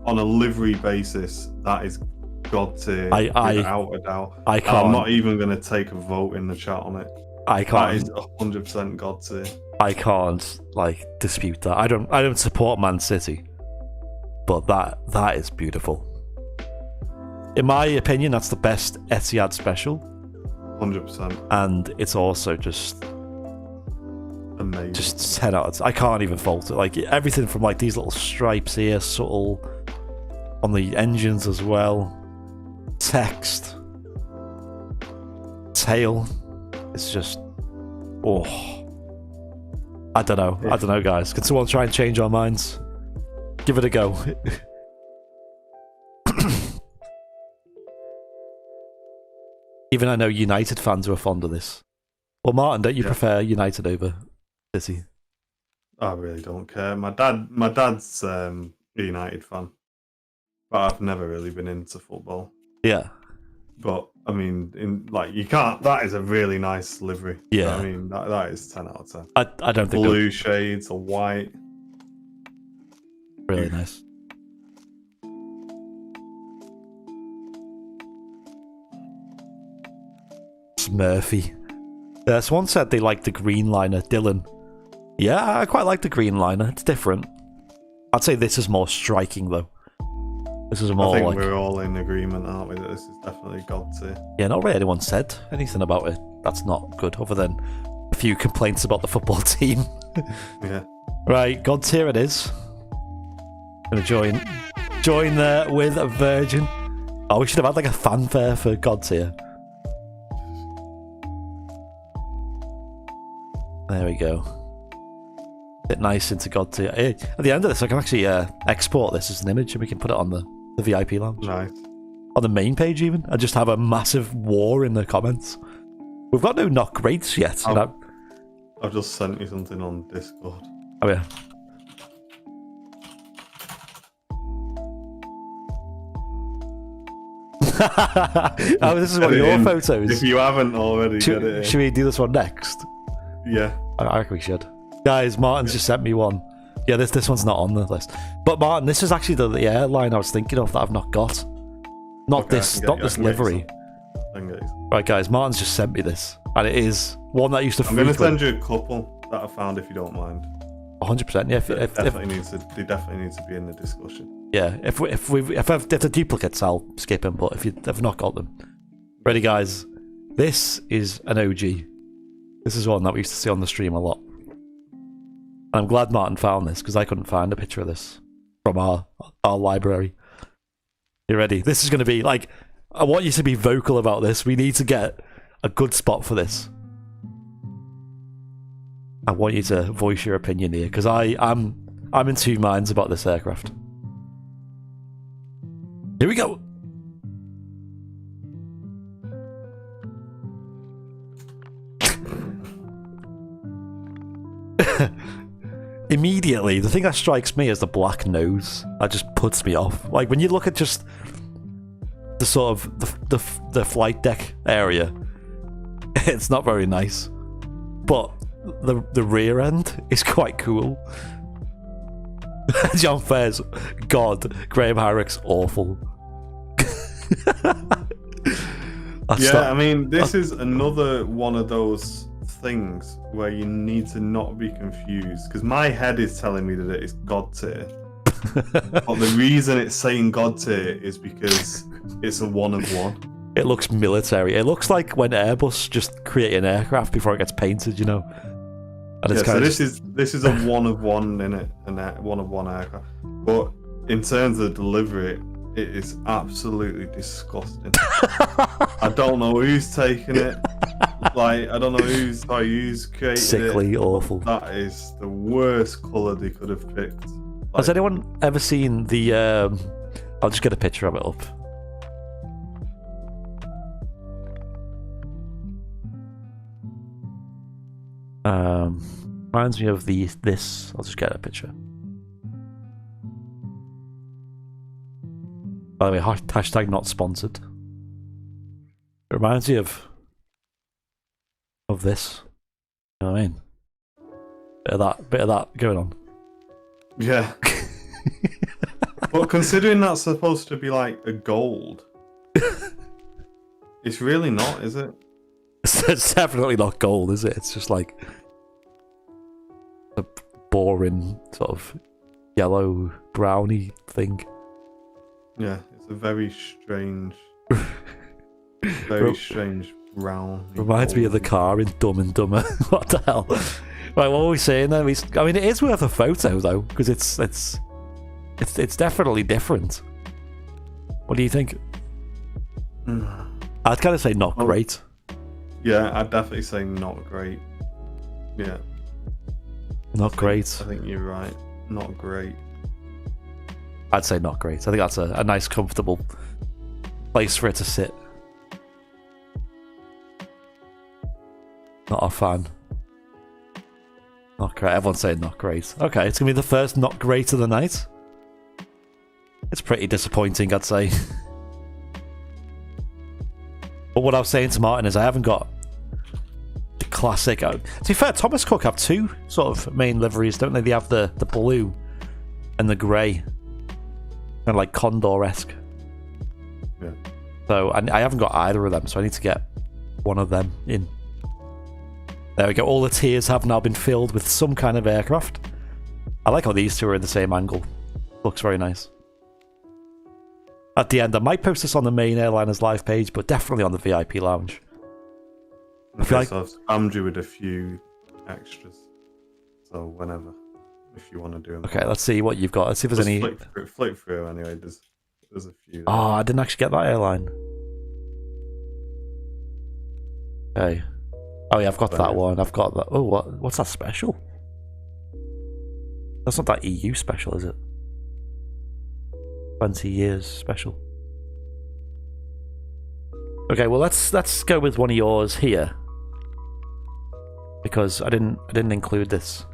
on a livery basis, that is God tier, without a doubt. I can't. I'm not even going to take a vote in the chat on it. I can't. That is 100% God tier. I can't like dispute that. I don't support Man City, but that is beautiful. In my opinion, that's the best Etihad special. 100%. And it's also just amazing. Just 10 out of 10. I can't even fault it. Like everything from like these little stripes here, subtle on the engines as well. Text, tail. It's just, oh, I don't know. I don't know, guys. Can someone try and change our minds? Give it a go. Even I know United fans who are fond of this. Well, Martin, don't you prefer United over City? I really don't care. My dad's a United fan, but I've never really been into football. Yeah. But I mean, you can't. That is a really nice livery. Yeah. I mean, that is 10 out of 10. I don't think blue shades or white. Really nice. Murphy. Someone said they liked the Dreamliner. Dylan. Yeah, I quite like the Dreamliner. It's different. I'd say this is more striking though. This is more I think like... we're all in agreement, aren't we, that this is definitely God tier. Yeah, not really anyone said anything about it that's not good, other than a few complaints about the football team. Yeah. Right, God tier it is. Gonna join there with a Virgin. Oh, we should have had like a fanfare for God tier. There we go. Bit nice into God tier. At the end of this, I can actually export this as an image and we can put it on the VIP lounge. Nice. On the main page even. I just have a massive war in the comments. We've got no knock rates yet. I've just sent you something on Discord. Oh yeah. Oh, this is one of your photos. If you haven't already, get it in. Should we do this one next? Yeah. I reckon we should. Guys, Martin's just sent me one. Yeah, this one's not on the list. But Martin, this is actually the airline I was thinking of that I've not got. Not this livery. Right, guys, Martin's just sent me this, and it is one that I used to. I'm going to send you a couple that I found if you don't mind. 100%. Yeah, they definitely need to be in the discussion. Yeah, if the duplicates, I'll skip them. But if you've not got them, ready, guys? This is an OG. This is one that we used to see on the stream a lot. And I'm glad Martin found this, because I couldn't find a picture of this from our library. You ready? This is going to be, like, I want you to be vocal about this. We need to get a good spot for this. I want you to voice your opinion here, because I'm in two minds about this aircraft. Here we go. Immediately, the thing that strikes me is the black nose. That just puts me off. Like, when you look at just the sort of the flight deck area, it's not very nice. But the rear end is quite cool. John Fairs, God, Graham Harrick's awful. I mean, this is another one of those things where you need to not be confused, because my head is telling me that it is God tier. But the reason it's saying God tier is because it's a one of one. It looks military. It looks like when Airbus just create an aircraft before it gets painted, you know. And it's this is a one of one in it, one of one aircraft. But in terms of delivery, it is absolutely disgusting. I don't know who's taking it. Like, I don't know who's created sickly, it. awful. That is the worst colour they could have picked. Like, has anyone ever seen the? I'll just get a picture of it up. Reminds me of this. I'll just get a picture. By the way, hashtag not sponsored. Reminds you of this. You know what I mean? Bit of that going on. Yeah. But considering that's supposed to be like a gold, it's really not, is it? It's definitely not gold, is it? It's just like a boring sort of yellow browny thing. Yeah, it's a very strange, very strange brown. Reminds me of the car in Dumb and Dumber. What the hell? Right, what were we saying then? I mean, it is worth a photo though, because it's definitely different. What do you think? I'd kind of say not great. Yeah, I'd definitely say not great. Yeah. Not great. I think you're right. Not great. I'd say not great. I think that's a nice, comfortable place for it to sit. Not a fan. Not great. Everyone's saying not great. Okay, it's going to be the first not great of the night. It's pretty disappointing, I'd say. But what I was saying to Martin is I haven't got the classic... To be fair, Thomas Cook have two sort of main liveries, don't they? They have the blue and the grey. Kind of like Condor-esque. Yeah. So I haven't got either of them, so I need to get one of them in. There we go. All the tiers have now been filled with some kind of aircraft. I like how these two are in the same angle. Looks very nice. At the end, I might post this on the main airliners live page, but definitely on the VIP lounge. I feel like... So I've spammed you with a few extras. So whenever, if you want to do them. Okay, let's see what you've got. Let's see if there's any... Flick through anyway. There's a few. Oh, I didn't actually get that airline. Okay. Oh yeah, I've got that one. I've got that. Oh, what's that special? That's not that EU special, is it? 20 years special. Okay, well let's go with one of yours here, because I didn't include this.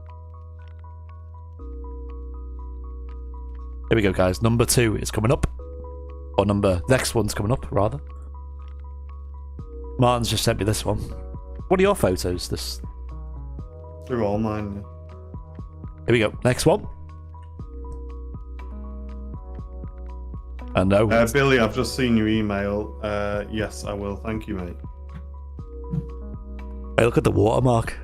Here we go, guys. Number 2 is coming up, or next one's coming up rather. Martin's just sent me this one. What are your photos? They're all mine. Here we go. Next one. No. Billy, I've just seen your email. Yes, I will. Thank you, mate. Hey, look at the watermark.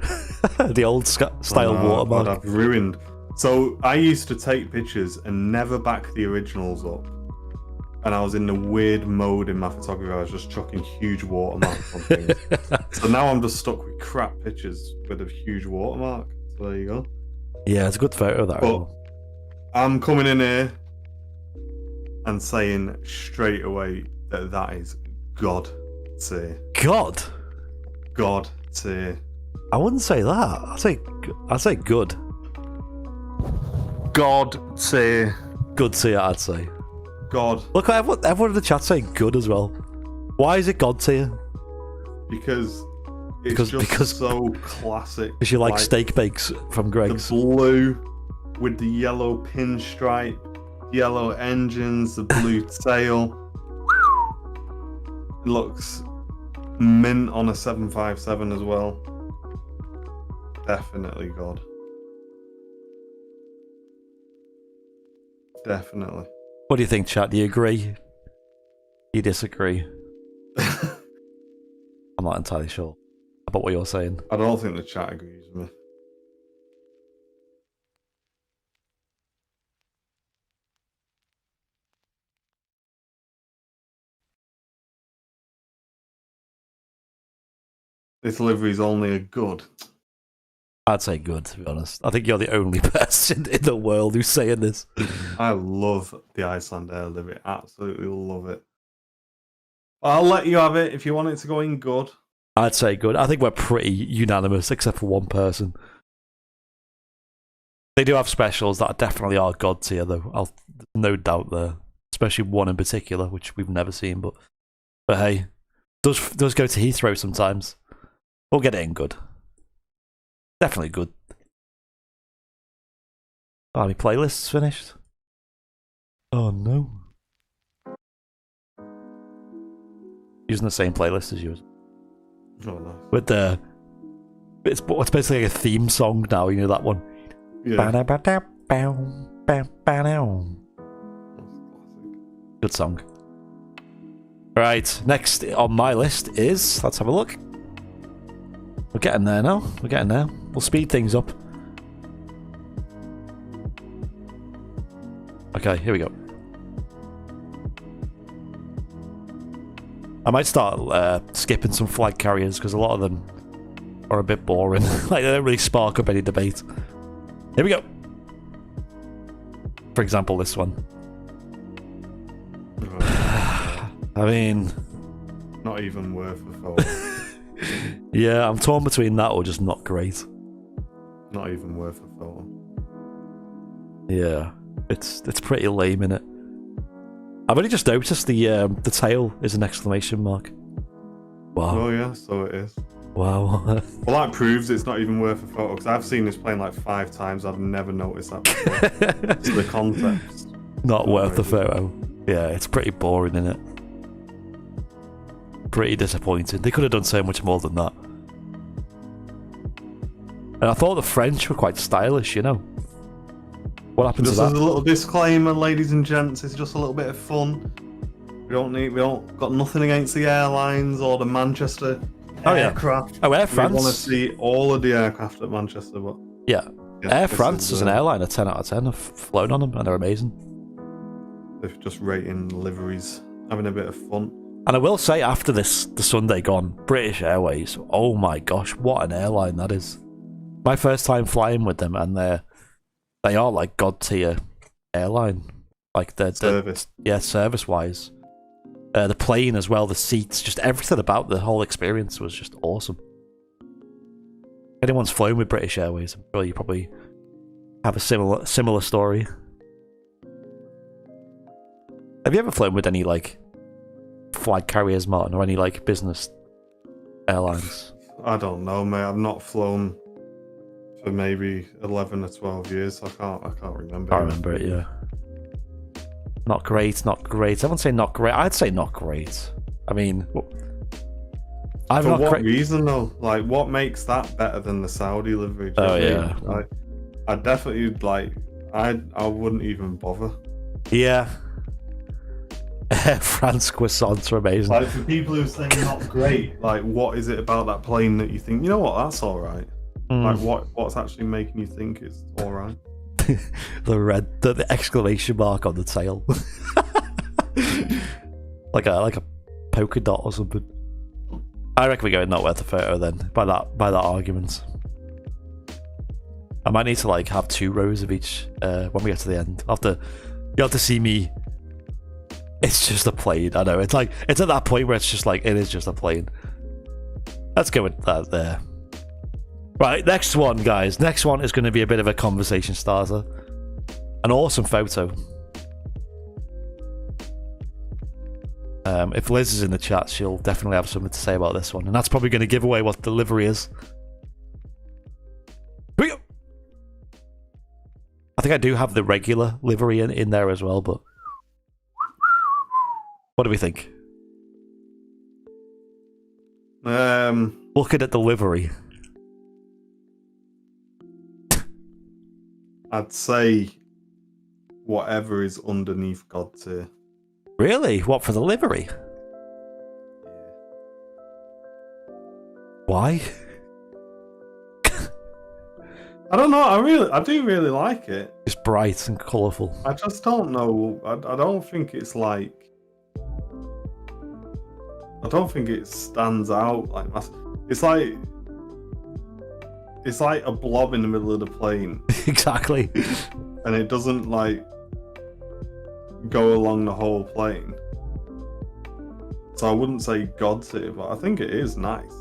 The old style watermark. God, I've ruined. So I used to take pictures and never back the originals up. And I was in the weird mode in my photography. I was just chucking huge watermarks on things. So now I'm just stuck with crap pictures with a huge watermark. So there you go. Yeah, it's a good photo, that. But I'm coming in here and saying straight away that is God tier. God tier. I wouldn't say that. I'd say good. God tier. Good tier, I'd say. God. Look, everyone in the chat saying good as well. Why is it God tier? Because it's just so classic. Because you like steak bakes from Greg's. The blue with the yellow pinstripe, yellow engines, the blue tail. It looks mint on a 757 as well. Definitely God. Definitely. What do you think, chat? Do you agree? You disagree? I'm not entirely sure about what you're saying. I don't think the chat agrees with me. This livery is only a good. I'd say good, to be honest. I think you're the only person in the world who's saying this. I love the Icelandair livery. Absolutely love it. I'll let you have it if you want it to go in good. I'd say good. I think we're pretty unanimous, except for one person. They do have specials that definitely are God tier, though. No doubt there. Especially one in particular, which we've never seen. But hey, does go to Heathrow sometimes. We'll get it in good. Definitely good. Oh, my playlist's finished. Oh no. Using the same playlist as yours. Oh, nice. With the... It's basically like a theme song now, you know that one? Yeah. Good song. Right, next on my list is... Let's have a look. We're getting there now. We're getting there. We'll speed things up. Okay, here we go. I might start skipping some flag carriers because a lot of them are a bit boring. Like, they don't really spark up any debate. Here we go. For example, this one. I mean... Not even worth a photo. Yeah, I'm torn between that or just not great. Not even worth a photo. Yeah, it's pretty lame, innit? I've only just noticed the tail is an exclamation mark. Wow. Oh yeah, so it is. Wow. Well, that proves it's not even worth a photo, because I've seen this plane like 5 times. I've never noticed that before. It's the concept's not worth the photo. Yeah, it's pretty boring, innit? Pretty disappointing. They could have done so much more than that. And I thought the French were quite stylish, you know? What happened just to that? As a little disclaimer, ladies and gents, it's just a little bit of fun. We don't got nothing against the airlines or the Manchester aircraft. Oh, Air France. We want to see all of the aircraft at Manchester, but yeah Air France is an airline, a 10 out of 10. I've flown on them and they're amazing. They're just rating liveries, having a bit of fun. And I will say, after the Sunday gone, British Airways, oh my gosh, what an airline that is. My first time flying with them, and they are like god tier airline. Like service. Yeah, service wise. The plane as well, the seats, just everything about the whole experience was just awesome. If anyone's flown with British Airways, I'm sure you probably have a similar story. Have you ever flown with any like flag carriers, Martin, or any like business airlines? I don't know, mate. I've not flown for maybe 11 or 12 years. I can't remember. I remember it, yeah. Not great, not great. Everyone say not great. I'd say not great. I mean, I'm for not what reason though? Like, what makes that better than the Saudi livery? Oh yeah. I definitely like. I wouldn't even bother. Yeah. Air France croissants are amazing. Like, for people who say not great, like, what is it about that plane that you think, you know what, that's all right? Like, what's actually making you think it's all right? the exclamation mark on the tail, like a polka dot or something. I reckon we're going not worth the photo then. By that argument, I might need to like have 2 rows of each when we get to the end. You have to see me. It's just a plane. I know. It's like it's at that point where it's just like it is just a plane. Let's go with that there. Right, next one, guys. Next one is going to be a bit of a conversation starter. An awesome photo. If Liz is in the chat, she'll definitely have something to say about this one. And that's probably going to give away what the livery is. Here we go. I think I do have the regular livery in there as well, but... What do we think? Looking at the livery. I'd say whatever is underneath God tier. Really? What, for the livery? Why? I don't know. I do really like it. It's bright and colourful. I just don't know. I don't think it's like. I don't think it stands out like it's like a blob in the middle of the plane. Exactly. And it doesn't like go along the whole plane. So I wouldn't say God tier, but I think it is nice.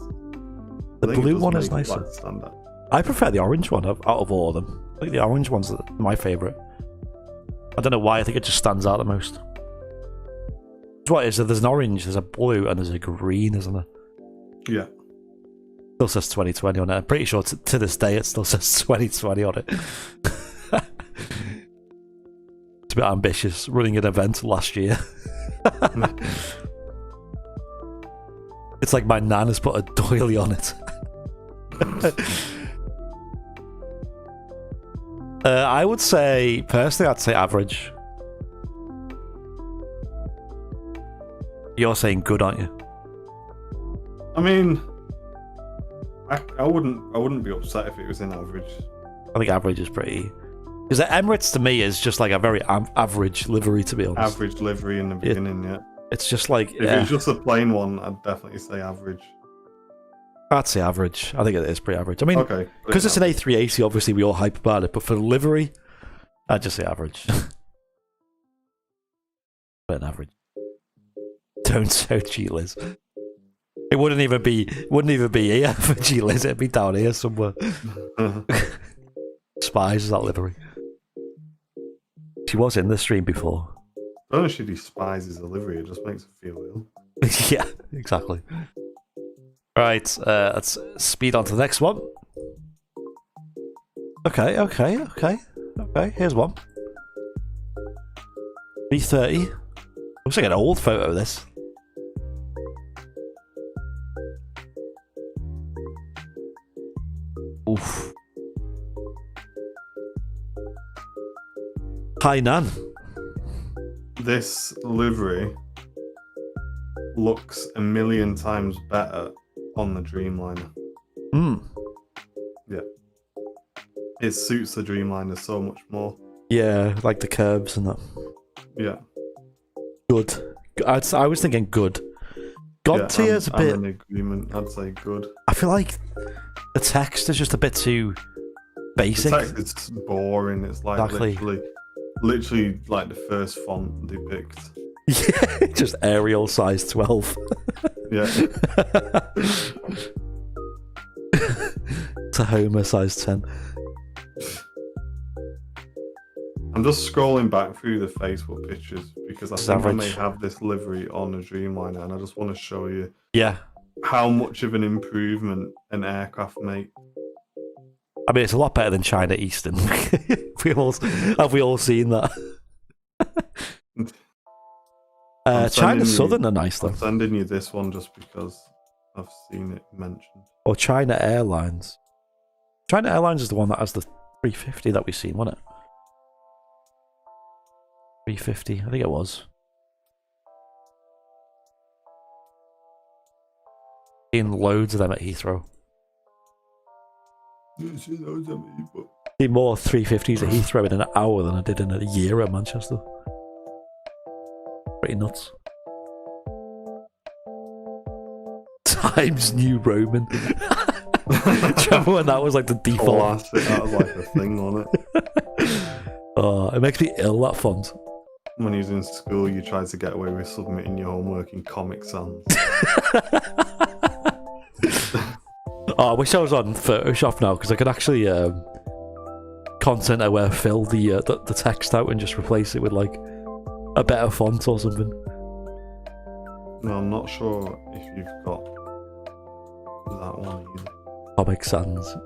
The blue one is nicer. Like stand out. I prefer the orange one out of all of them. I think the orange one's my favourite. I don't know why, I think it just stands out the most. What is there? There's an orange, there's a blue, and there's a green, isn't there? Yeah. Still says 2020 on it. I'm pretty sure to this day it still says 2020 on it. It's a bit ambitious, running an event last year. It's like my nan has put a doily on it. I would say, personally, I'd say average. You're saying good, aren't you? I mean, I wouldn't be upset if it was in average. I think average is pretty. Because Emirates to me is just like a very average livery, to be honest. Average livery in the beginning, yeah. It's just like if it was just a plain one, I'd definitely say average. I'd say average. I think it is pretty average. I mean, okay, because it's an A380, obviously we all hype about it. But for livery, I'd just say average. But an average. Don't so G-Liz. It wouldn't even be here for G-Liz. It'd be down here somewhere. Spies that livery. She was in the stream before. I don't know if she despises a livery. It just makes her feel ill. Yeah, exactly. Right, let's speed on to the next one. Okay. Here's one. 330. Looks like an old photo of this. Oof. Hainan. This livery looks a million times better on the Dreamliner. Yeah. It suits the Dreamliner so much more. Yeah, like the curves and that. Yeah. Good. I was thinking good. God tier is a bit. I'm in agreement. I'd say good. I feel like the text is just a bit too basic. The text is boring. It's like literally like the first font they picked. Yeah, just Arial size 12. Yeah. To Homer size 10. I'm just scrolling back through the Facebook pictures because I think I may have this livery on a Dreamliner, and I just want to show you how much of an improvement an aircraft makes. I mean, it's a lot better than China Eastern. Have we all seen that? China Southern are nice though. I'm sending you this one just because I've seen it mentioned. Or China Airlines. China Airlines is the one that has the 350 that we've seen, wasn't it? 350, I think it was. Seen loads of them at Heathrow. Seen more 350s at Heathrow in an hour than I did in a year at Manchester. Pretty nuts. Times New Roman. Do you remember when that was like the default? That was like a thing on it. Oh, it makes me ill, that font. When he was in school, you tried to get away with submitting your homework in Comic Sans. Oh, I wish I was on Photoshop now, because I could actually content aware fill the text out and just replace it with like a better font or something. No, I'm not sure if you've got that one either. Comic Sans.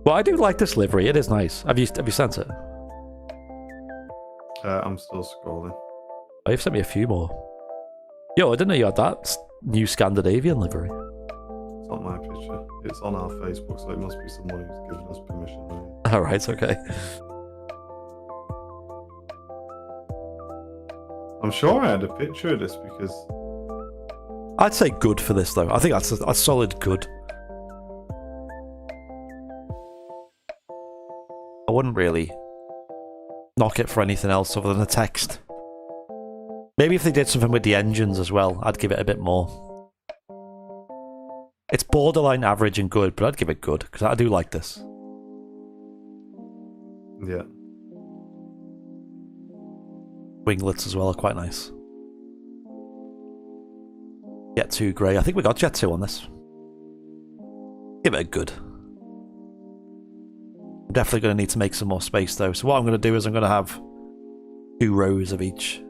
Well, I do like this livery. It is nice. Have you sent it? I'm still scrolling. Oh, you've sent me a few more. Yo, I didn't know you had that new Scandinavian livery. It's not my picture. It's on our Facebook, so it must be someone who's given us permission. Alright, okay. I'm sure I had a picture of this because... I'd say good for this, though. I think that's a solid good. I wouldn't really knock it for anything else other than the text. Maybe if they did something with the engines as well, I'd give it a bit more. It's borderline average and good, but I'd give it good, because I do like this. Yeah. Winglets as well are quite nice. Jet2 grey. I think we got Jet2 on this. Give it a good. I'm definitely going to need to make some more space though. So what I'm going to do is I'm going to have 2 rows of each.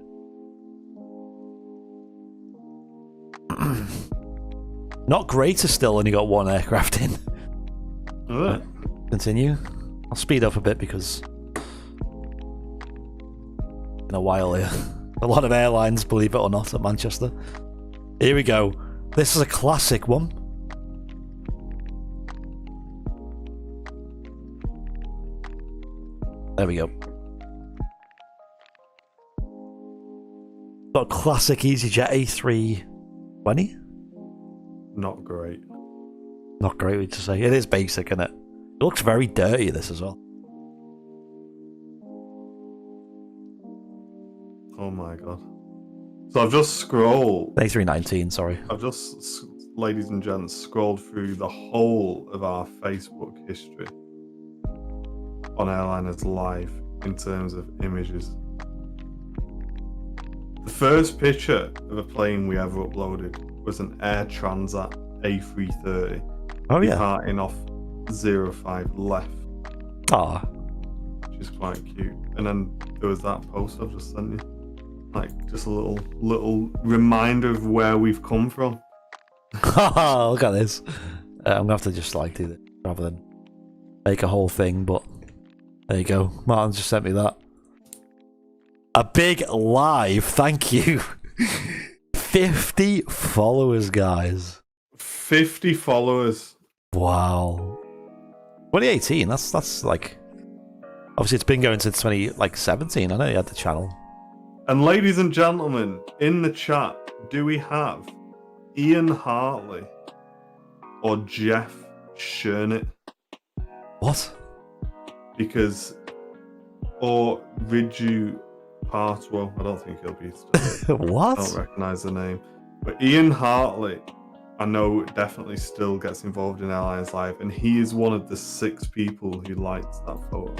Not great to still only got 1 aircraft in. Alright. Continue. I'll speed up a bit because in a while here. A lot of airlines, believe it or not, at Manchester. Here we go. This is a classic one. There we go. Got a classic EasyJet A320. Not great. Not great to say. It is basic, isn't it? It looks very dirty, this as well. Oh my god. So I've just scrolled. A319, sorry. I've just, ladies and gents, scrolled through the whole of our Facebook history on Airliners Live in terms of images. The first picture of a plane we ever uploaded was an Air Transat A330. Oh yeah. Departing off 05 left. Ah. Which is quite cute. And then there was that post I've just sent you. Like, just a little reminder of where we've come from. Look at this. I'm gonna have to just like do this rather than make a whole thing, but there you go. Martin just sent me that. A big live, thank you. 50 followers, guys. 50 followers. Wow. 2018, that's like, obviously it's been going since 2017. I know you had the channel. And ladies and gentlemen, in the chat, do we have Ian Hartley or Jeff Shernett? What? Because, or Riju Partwell, I don't think he'll be still. What? I don't recognise the name. But Ian Hartley, I know definitely still gets involved in Airlines Live, and he is one of the 6 people who liked that photo.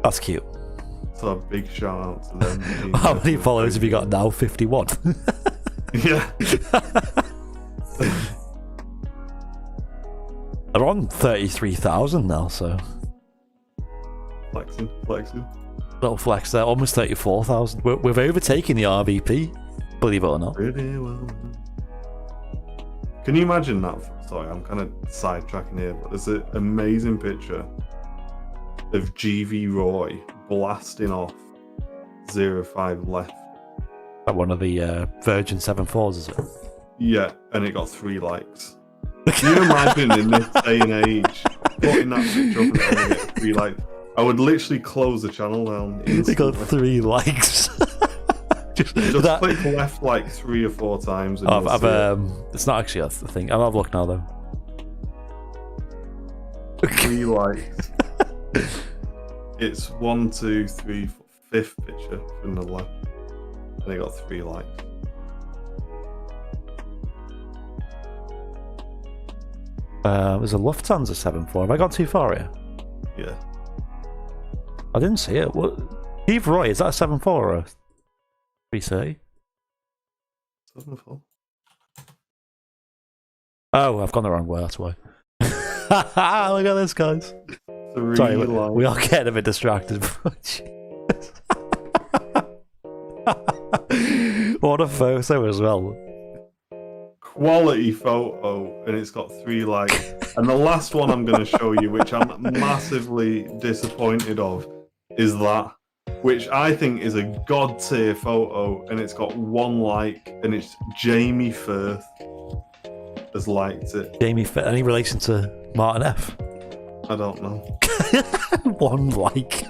That's cute. So a big shout out to them. How many followers have you got now? 51. Yeah. They're on 33,000 now, so. Flexing. Little flex there, almost 34,000. We've overtaken the RVP, believe it or not. Pretty well. Can you imagine that? Sorry, I'm kind of sidetracking here, but there's an amazing picture of GV Roy blasting off 05 left. At one of the Virgin 7.4s, is it? Yeah, and it got 3 likes. Can you imagine in this day and age putting that picture up and only get 3 likes? I would literally close the channel down instantly. It got 3 likes. just click left like 3 or 4 times. And it's not actually a thing. I'll have a look now though. 3 likes. It's 1, 2, 3, 4, 5th picture from the left, and it got 3 likes. There's a Lufthansa 7.4. Have I gone too far here? Yeah. I didn't see it. What? Steve Roy, is that a 7.4 or a 330? 7.4. Oh, I've gone the wrong way, that's why. Look at this, guys. 3 Sorry, likes. we are getting a bit distracted. What a photo as well. Quality photo, and it's got 3 likes. And the last one I'm going to show you, which I'm massively disappointed of, is that, which I think is a god tier photo, and it's got 1 like, and it's Jamie Firth has liked it. Jamie Firth, any relation to Martin F? I don't know. 1 like.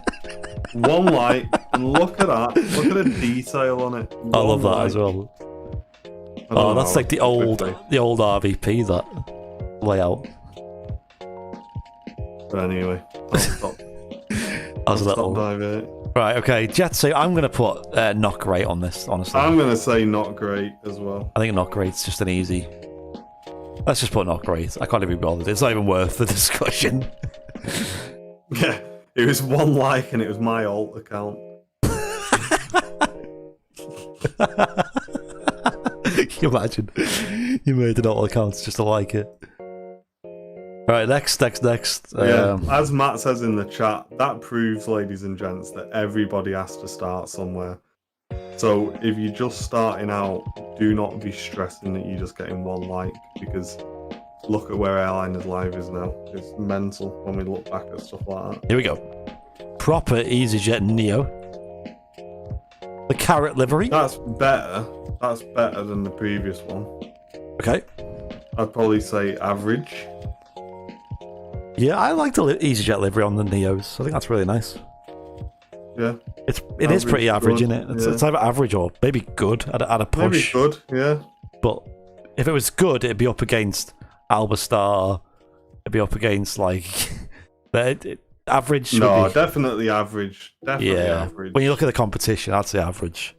1 like, and look at that. Look at the detail on it. I love that as well. Oh, that's like the old RVP, that layout. But anyway, stop. That was a little. Divert. Right, okay, Jet2, I'm going to put not great on this, honestly. I'm going to say not great as well. I think not great's just an easy. Let's just put not great. I can't even be bothered. It's not even worth the discussion. Yeah, it was 1 like and it was my alt account. Can you imagine? You made an alt account just to like it. Right, next. Yeah, as Matt says in the chat, that proves, ladies and gents, that everybody has to start somewhere. So if you're just starting out, do not be stressing that you're just getting 1 like, because look at where Airliners Live is now. It's mental when we look back at stuff like that. Here we go. Proper EasyJet Neo. The carrot livery. That's better. That's better than the previous one. Okay. I'd probably say average. Yeah, I like the EasyJet livery on the Neos. I think that's really nice. Yeah. It is pretty average, good, isn't it? yeah. It's either average or maybe good at a push. Maybe good, yeah. But if it was good, it'd be up against AlbaStar. It'd be up against like average. No, definitely average. Definitely yeah. average. When you look at the competition, I'd say average.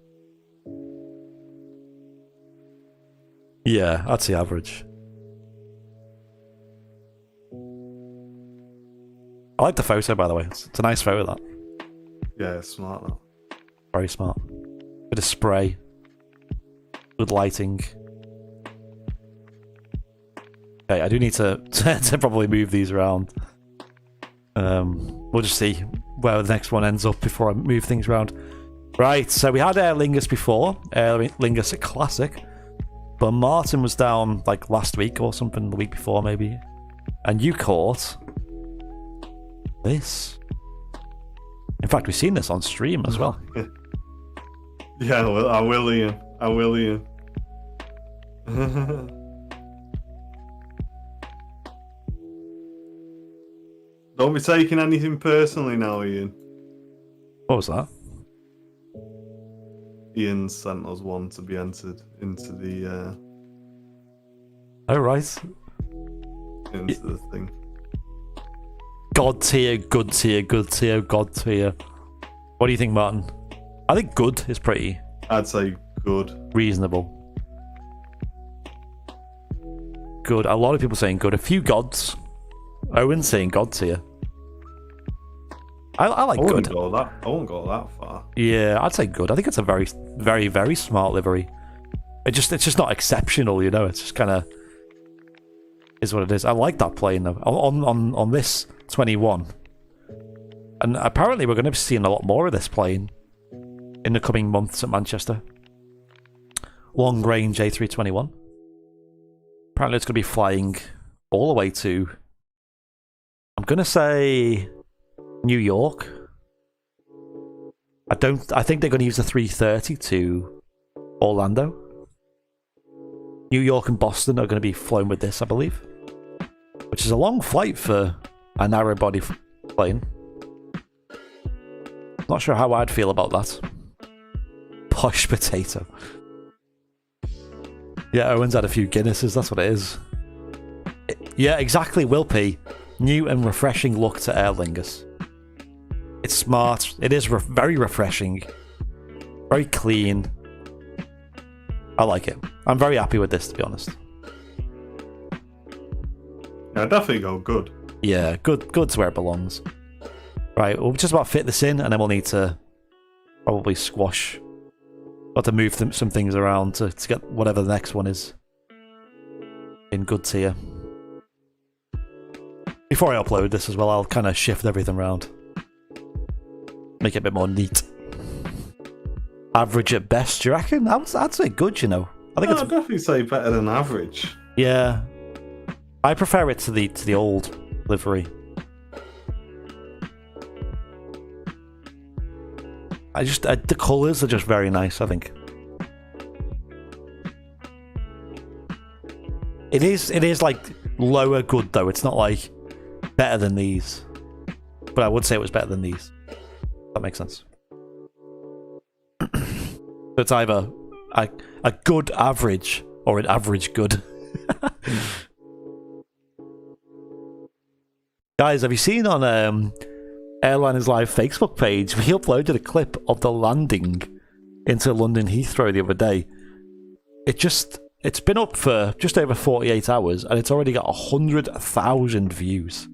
Yeah, I'd say average. I like the photo, by the way. It's a nice photo, that. Yeah, it's smart though. Very smart. Bit of spray. Good lighting. Okay, I do need to probably move these around. We'll just see where the next one ends up before I move things around. Right, so we had Aer Lingus before. Aer Lingus Classic. But Martin was down like last week or something, the week before maybe. And you caught this. In fact, we've seen this on stream as well. Yeah, well, I will, Ian. I will, Ian. Don't be taking anything personally now, Ian. What was that? Ian sent us one to be entered into the Oh, right. into the thing. God tier, good tier, good tier, God tier. What do you think, Martin? I think good is pretty I'd say good. reasonable. Good. A lot of people saying good. A few gods. Owen's saying god tier. I like good. I won't go that far. Yeah, I'd say good. I think it's a very, very, very smart livery. It's just not exceptional, you know. It's just kind of is what it is. I like that plane though. On this 21, and apparently we're going to be seeing a lot more of this plane in the coming months at Manchester. Long range A321. Apparently it's going to be flying all the way to, I'm going to say, New York. I think they're going to use the 330 to Orlando. New York and Boston are going to be flown with this, I believe. Which is a long flight for a narrow body plane. Not sure how I'd feel about that. Posh potato. Yeah, Owen's had a few Guinnesses, that's what it is. Yeah, exactly, Will P. New and refreshing look to Aer Lingus. It's smart. It is very refreshing. Very clean. I like it. I'm very happy with this, to be honest. Yeah, definitely go good. Yeah, good's where it belongs. Right, we'll just about fit this in, and then we'll need to probably squash. Got to move some things around to get whatever the next one is in good tier. Before I upload this as well, I'll kind of shift everything around. Make it a bit more neat. Average at best, do you reckon? I'd say good, you know. I think I'd definitely say better than average. Yeah. I prefer it to the old livery. The colours are just very nice, I think. It is like lower good though. It's not like better than these. But I would say it was better than these. That makes sense. So it's either a good average or an average good. Guys, have you seen on Airliners Live Facebook page, we uploaded a clip of the landing into London Heathrow the other day. It's been up for just over 48 hours and it's already got 100,000 views.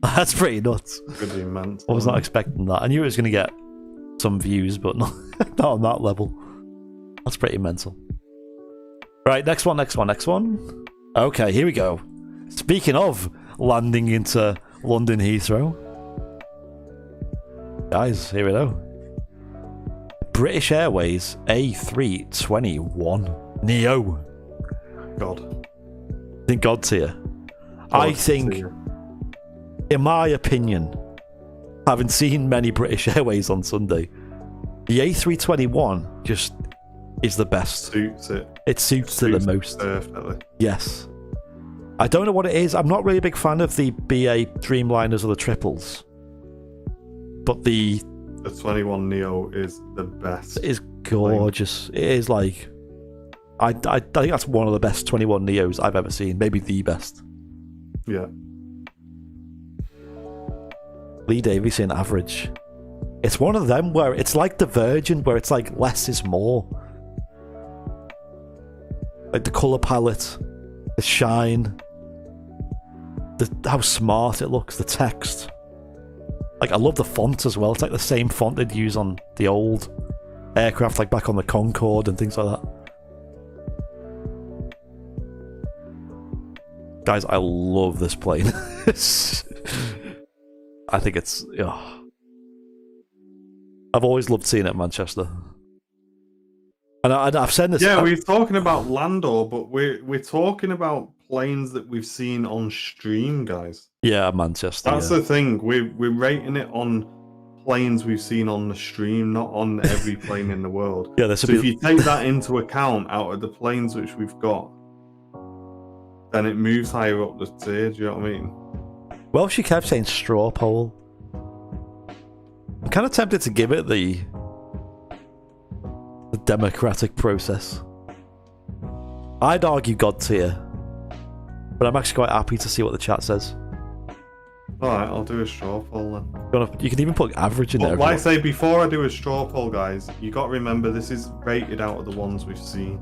That's pretty nuts. Pretty immense. I was not expecting that. I knew it was going to get some views, but not on that level. That's pretty mental. Right, next one. Okay, here we go. Speaking of landing into London Heathrow. Guys, here we go. British Airways A321 Neo. God. I think God tier. I think, in my opinion, having seen many British Airways on Sunday, The A321 just is the best. Suits it. It suits it the most. Perfectly. Yes. I don't know what it is. I'm not really a big fan of the BA Dreamliners or the triples. But the 21 Neo is the best. It is gorgeous. It is like... I think that's one of the best 21 Neos I've ever seen. Maybe the best. Yeah. Lead Aviation average. It's one of them where it's like the Virgin, where it's like less is more. Like the colour palette, the shine, how smart it looks, the text. Like, I love the font as well. It's like the same font they'd use on the old aircraft, like back on the Concorde and things like that. Guys, I love this plane. I think it's... Oh. I've always loved seeing it in Manchester. And I've said this... Yeah, we're talking about Landor, but we're talking about planes that we've seen on stream, guys. Yeah, Manchester. That's the thing. We're rating it on planes we've seen on the stream, not on every plane in the world. Yeah, so if you take that into account out of the planes which we've got, then it moves higher up the tier, do you know what I mean? Well, she kept saying straw poll. I'm kind of tempted to give it the democratic process. I'd argue God tier, but I'm actually quite happy to see what the chat says. Alright, I'll do a straw poll then. You can even put average in there. Like I say, before I do a straw poll, guys, you got to remember this is rated out of the ones we've seen.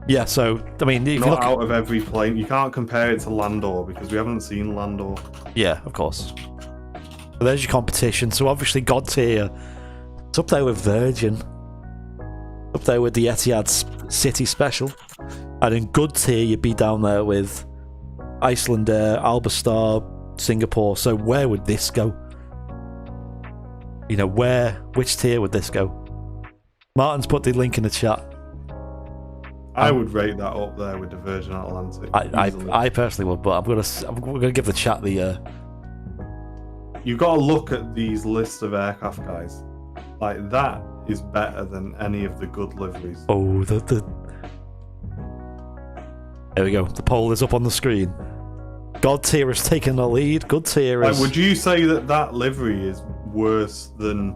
Yeah, so, I mean... If not you look out of every plane. You can't compare it to Landor, because we haven't seen Landor. Yeah, of course. So there's your competition. So obviously God tier, it's up there with Virgin. Up there with the Etihad City Special. And in good tier, you'd be down there with Icelandair, AlbaStar, Singapore. So where would this go? You know, which tier would this go? Martin's put the link in the chat. I would rate that up there with the Virgin Atlantic. I personally would, but I'm gonna give the chat the. You've got to look at these lists of aircraft, guys. Like, that is better than any of the good liveries. Oh, the. There we go. The poll is up on the screen. God tier has taken the lead. Good tier is... would you say that livery is worse than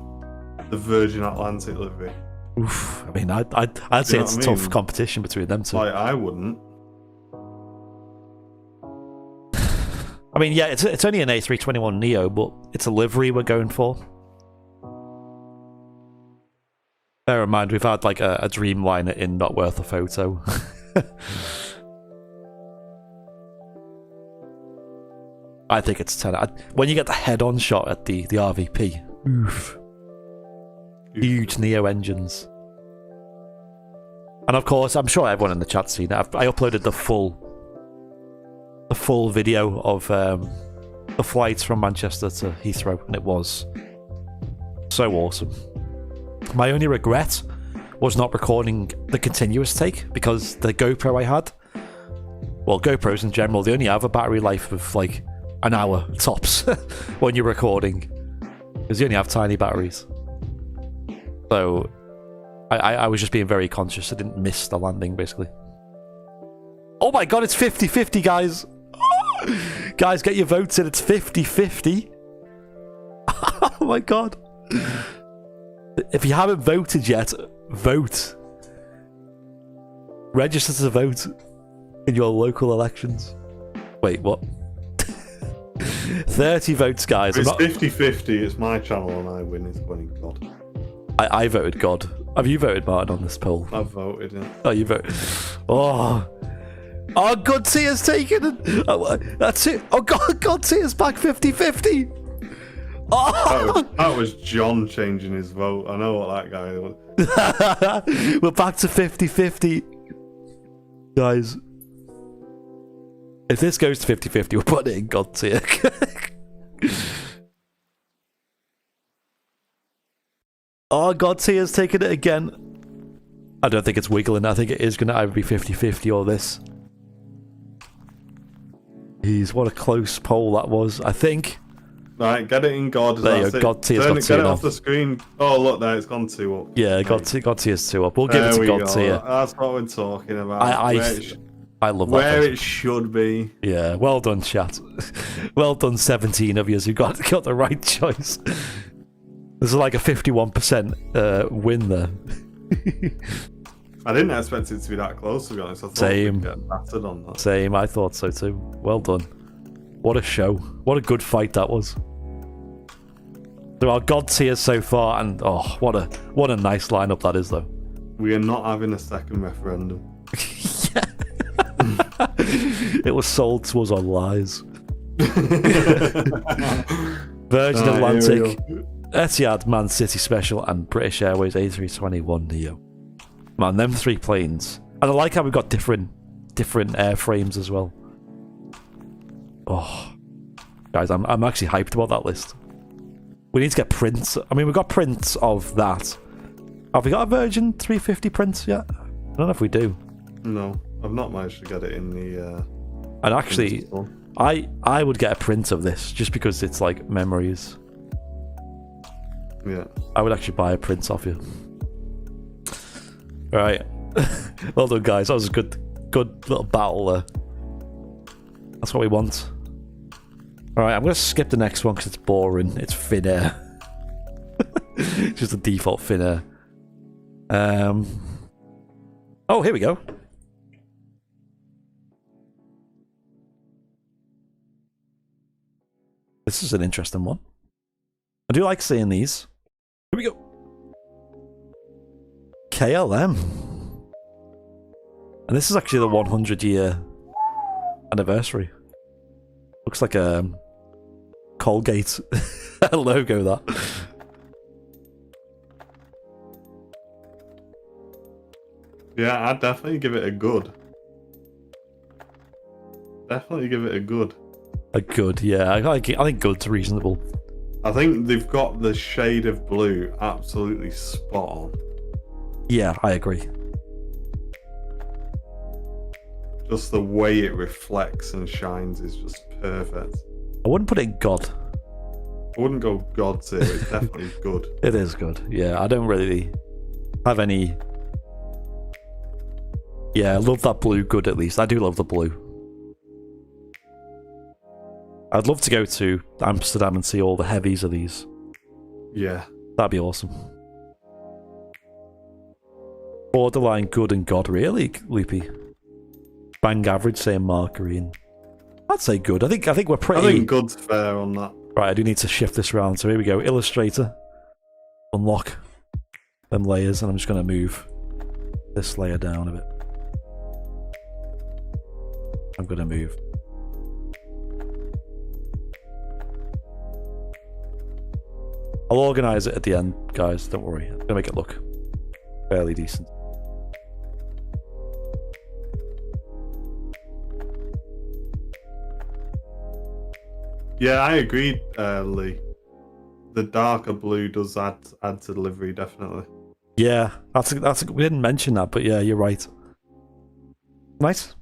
the Virgin Atlantic livery? Oof. I mean, I'd say it's a tough competition between them two. Like, I wouldn't. I mean, yeah, it's only an A321 Neo, but it's a livery we're going for. Bear in mind, we've had like a Dreamliner in Not Worth a Photo. I think it's 10. When you get the head-on shot at the RVP, oof. Huge Neo engines. And of course, I'm sure everyone in the chat's seen it. I uploaded the full video of the flights from Manchester to Heathrow, and it was so awesome. My only regret was not recording the continuous take, because the GoPro I had, well, GoPros in general, they only have a battery life of like an hour tops when you're recording, because you only have tiny batteries. So I was just being very conscious. I didn't miss the landing, basically. Oh my god, it's 50-50, guys. Guys, get your votes in. It's 50-50. Oh my god. If you haven't voted yet, vote. Register to vote in your local elections. Wait, what? 30 votes, guys. It's 50-50. It's my channel and I win. It's winning God. I voted God. Have you voted, Martin, on this poll? I've voted, yeah. Oh, you voted. Oh, God tier's taken it. Oh, that's it. Oh, God tier's back 50-50. Oh. That was John changing his vote. I know what that guy was. We're back to 50-50. Guys. If this goes to 50-50, we're putting it in God tier. Oh, God tier's taking it again. I don't think it's wiggling. I think it is going to either be 50-50 or this. Jeez, what a close poll that was. I think Right, get it in God. There you go. God tier's got Get two it now. off the screen. Oh, look there, it's gone 2 up. Yeah, God tier's 2 up. We'll give it to God tier. That's what we're talking about. I love that. Where it should be. Yeah, well done, chat. Well done, 17 of you who got the right choice. There's like a 51% win there. I didn't expect it to be that close, to be honest. I thought Same. we'd get battered on that. Same, I thought so too. Well done. What a show. What a good fight that was. So our God tiers so far, and oh, what a nice lineup that is, though. We are not having a second referendum. Yeah. It was sold to us on lies. Virgin Atlantic, Etihad Man City Special, and British Airways A321 Neo. Man, them 3 planes. And I like how we've got different airframes as well. Oh, guys, I'm actually hyped about that list. We need to get prints. I mean, we've got prints of that. Have we got a Virgin 350 print yet? I don't know if we do. No, I've not managed to get it in the... And actually, I would get a print of this just because it's like memories. Yeah. I would actually buy a print off you. Right. Well done, guys. That was a good little battle there. That's what we want. Alright, I'm going to skip the next one because it's boring. It's Finnair. Just the default Finnair. Oh, here we go. This is an interesting one. I do like seeing these. Here we go. KLM. And this is actually the 100-year anniversary. Looks like a Colgate logo, that. Yeah, I'd definitely give it a good. Definitely give it a good. A good, yeah. I think good's reasonable. I think they've got the shade of blue absolutely spot on. Yeah, I agree. Just the way it reflects and shines is just perfect. I wouldn't put it in God. I wouldn't go God tier, it's definitely good. It is good, yeah. I don't really have any... Yeah, I love that blue good at least. I do love the blue. I'd love to go to Amsterdam and see all the heavies of these. Yeah. That'd be awesome. Borderline good and God, really, Loopy? Bang average, saying Mark Green. I'd say good. I think we're pretty... I think good's fair on that. Right, I do need to shift this around. So here we go. Illustrator. Unlock them layers, and I'm just going to move this layer down a bit. I'm going to move. I'll organise it at the end, guys. Don't worry. I'm going to make it look fairly decent. Yeah, I agree, Lee. The darker blue does add to delivery, definitely. Yeah, we didn't mention that, but yeah, you're right. Nice.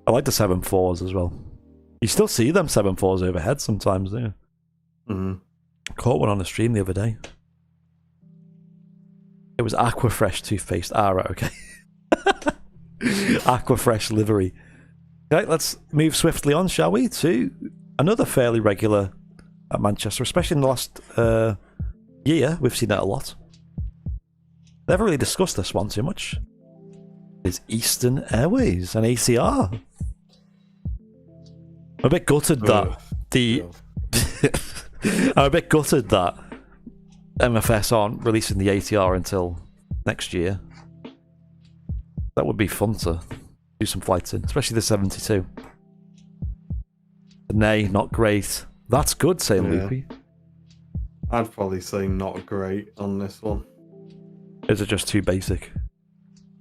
I like the 7.4s as well. You still see them 7.4s overhead sometimes, don't you? Mm-hmm. Caught one on the stream the other day. It was Aquafresh toothpaste. Ah, right, okay. Aquafresh livery. Okay, let's move swiftly on, shall we, to another fairly regular at Manchester, especially in the last year. We've seen that a lot. Never really discussed this one too much. It's Eastern Airways and ACR. I'm a bit gutted that I'm a bit gutted that MFS aren't releasing the ATR until next year. That would be fun to do some flights in, especially the 72. Nay, not great. That's good, saying Loopy. I'd probably say not great on this one. Is it just too basic?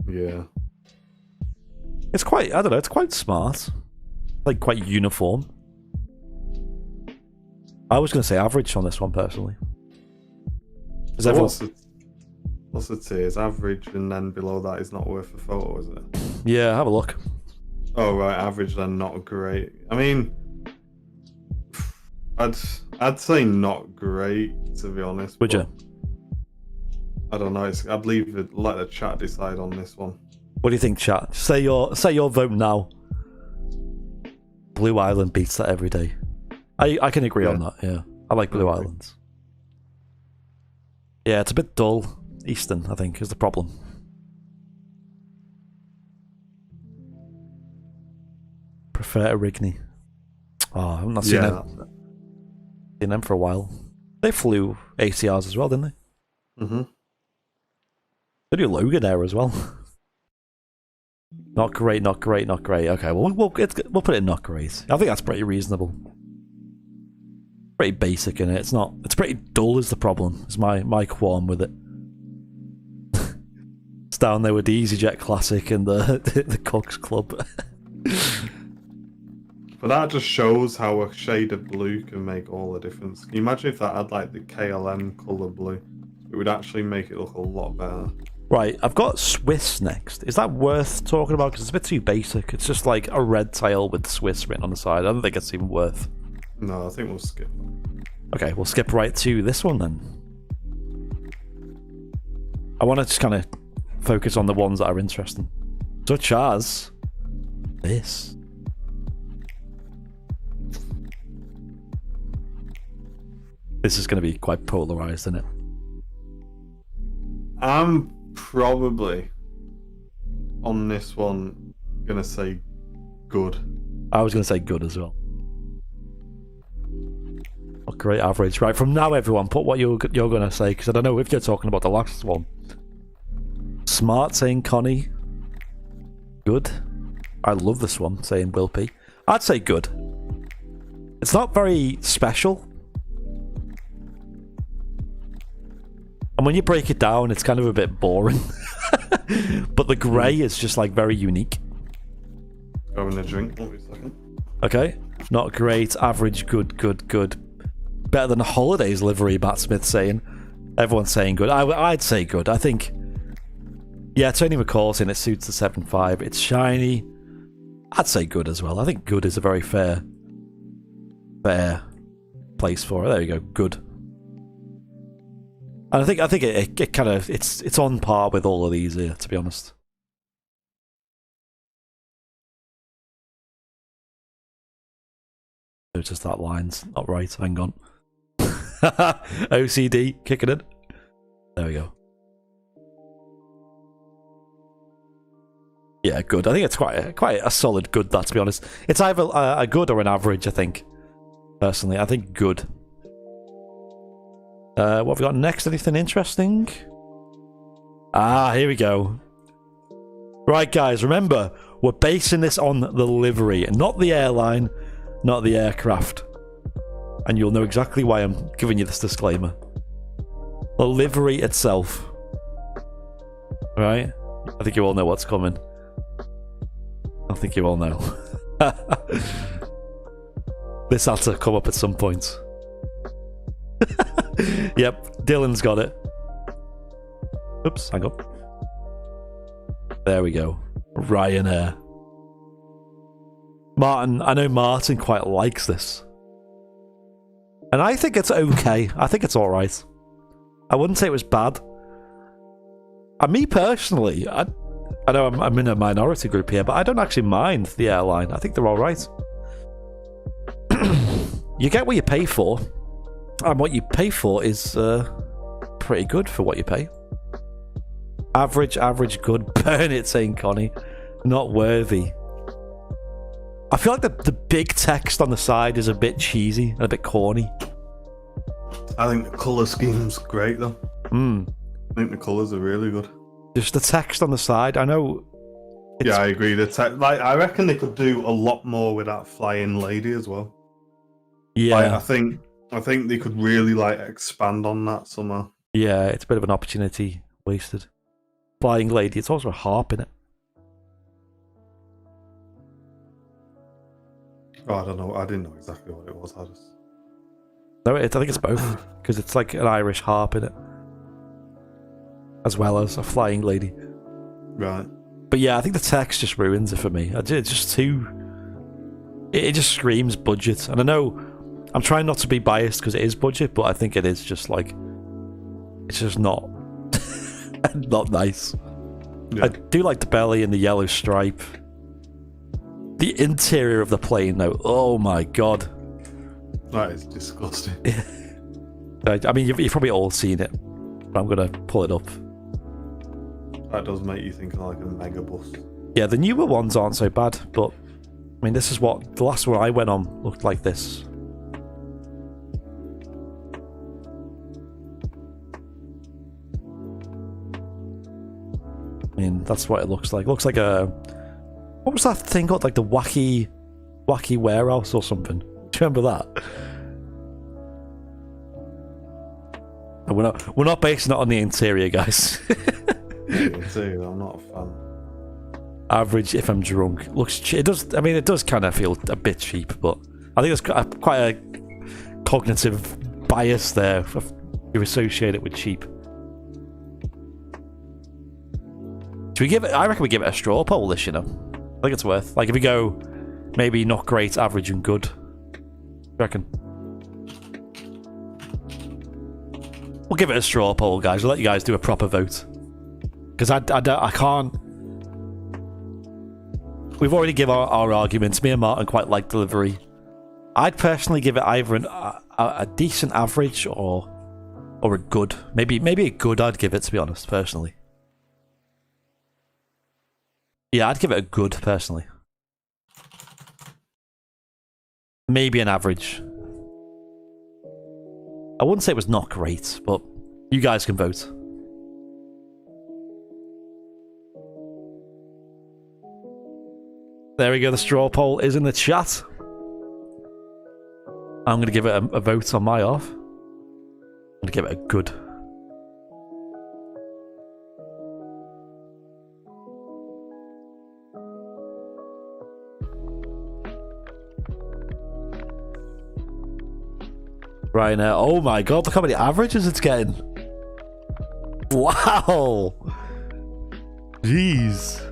Yeah. It's quite, I don't know, it's quite smart. Like, quite uniform. I was going to say average on this one, personally. So what's the tiers? Average, and then below that is not worth a photo, is it? Yeah, have a look. Oh, right, average, then not great. I mean, I'd say not great, to be honest. Would you? I don't know. I'd let the chat decide on this one. What do you think, chat? Say your vote now. Blue Island beats that every day. I can agree on that. Yeah, I like Blue Islands. Yeah, it's a bit dull. Eastern, I think, is the problem. Prefer Origny. Oh, I've not seen them. Seen them for a while. They flew ACRs as well, didn't they? Mm-hmm. They do Logan Air as well. Not great, not great, not great. Okay, well, we'll put it in not great. I think that's pretty reasonable. Pretty basic in it. It's pretty dull is the problem. It's my qualm with it. It's down there with the EasyJet Classic and the Cook's Club. But that just shows how a shade of blue can make all the difference. Can you imagine if that had like the KLM colour blue? It would actually make it look a lot better. Right, I've got Swiss next. Is that worth talking about? Because it's a bit too basic. It's just like a red tail with Swiss written on the side. I don't think it's even worth. No, I think we'll skip. Okay, we'll skip right to this one then. I want to just kind of focus on the ones that are interesting. Such as this. This is going to be quite polarized, isn't it? I'm probably on this one gonna say good. I was going to say good as well. Oh, great average. Right, from now everyone, put what you're going to say, because I don't know if you're talking about the last one. Smart saying Connie. Good. I love this one, saying Will P. I'd say good. It's not very special. And when you break it down, it's kind of a bit boring. But the grey is just like very unique. Having a drink, wait a second. Okay. Not great, average, good, good, good. Better than Holidays livery, Batsmith saying. Everyone's saying good. I'd say good. I think... Yeah, Tony McCall's in it suits the 7.5. It's shiny. I'd say good as well. I think good is a very fair place for it. There you go. Good. And I think it kind of it's on par with all of these here, to be honest. Notice that line's not right. Hang on. OCD kicking it. There we go. Yeah, good. I think it's quite a solid good. That, to be honest, it's either a good or an average. I think personally, I think good. What have we got next? Anything interesting? Ah, here we go. Right, guys, remember, we're basing this on the livery, not the airline, not the aircraft. And you'll know exactly why I'm giving you this disclaimer. The livery itself. Right? I think you all know what's coming. I think you all know. This had to come up at some point. Yep, Dylan's got it. Oops, hang on. There we go. Ryanair. Martin, I know Martin quite likes this. And I think it's okay. I think it's alright. I wouldn't say it was bad. And me personally, I know I'm in a minority group here, but I don't actually mind the airline. I think they're alright. You get what you pay for. And what you pay for is pretty good for what you pay. Average, good. Burn it, saying Connie. Not worthy. I feel like the big text on the side is a bit cheesy and a bit corny. I think the colour scheme's great, though. I think the colours are really good. Just the text on the side, I know... Yeah, I agree. I reckon they could do a lot more with that flying lady as well. Yeah. I think they could really expand on that somehow. Yeah, it's a bit of an opportunity wasted. Flying lady, it's also a harp in it. Oh, I don't know. I didn't know exactly what it was. No, I think it's both, because it's like an Irish harp in it, as well as a flying lady. Right. But yeah, I think the text just ruins it for me. It's just too... It just screams budget. And I know I'm trying not to be biased because it is budget, but I think it is just like, it's just not, not nice. Yeah. I do like the belly and the yellow stripe. The interior of the plane, though, oh my god. That is disgusting. I mean, you've probably all seen it, but I'm gonna pull it up. That does make you think of like a megabus. Yeah, the newer ones aren't so bad, but I mean, this is what the last one I went on looked like. This. I mean, that's what it looks like. It looks like a, what was that thing called? Like the wacky warehouse or something. Do you remember that? And we're not basing it on the interior, guys. I'm not a fan. Average if I'm drunk. Looks it does. I mean, it does kind of feel a bit cheap, but I think there's quite a cognitive bias there. You associate it with cheap. Do we give it? I reckon we give it a straw poll this. You know, I think it's worth. Like if we go, maybe not great, average, and good. I reckon. We'll give it a straw poll, guys. We'll let you guys do a proper vote. Because I can't... We've already given our arguments. Me and Martin quite like Livery. I'd personally give it either a decent average or a good. Maybe a good I'd give it, to be honest, personally. Yeah, I'd give it a good, personally. Maybe an average. I wouldn't say it was not great, but you guys can vote. There we go, the straw poll is in the chat. I'm going to give it a vote on my half. I'm going to give it a good. Right now, oh my god, look how many averages it's getting. Wow. Jeez.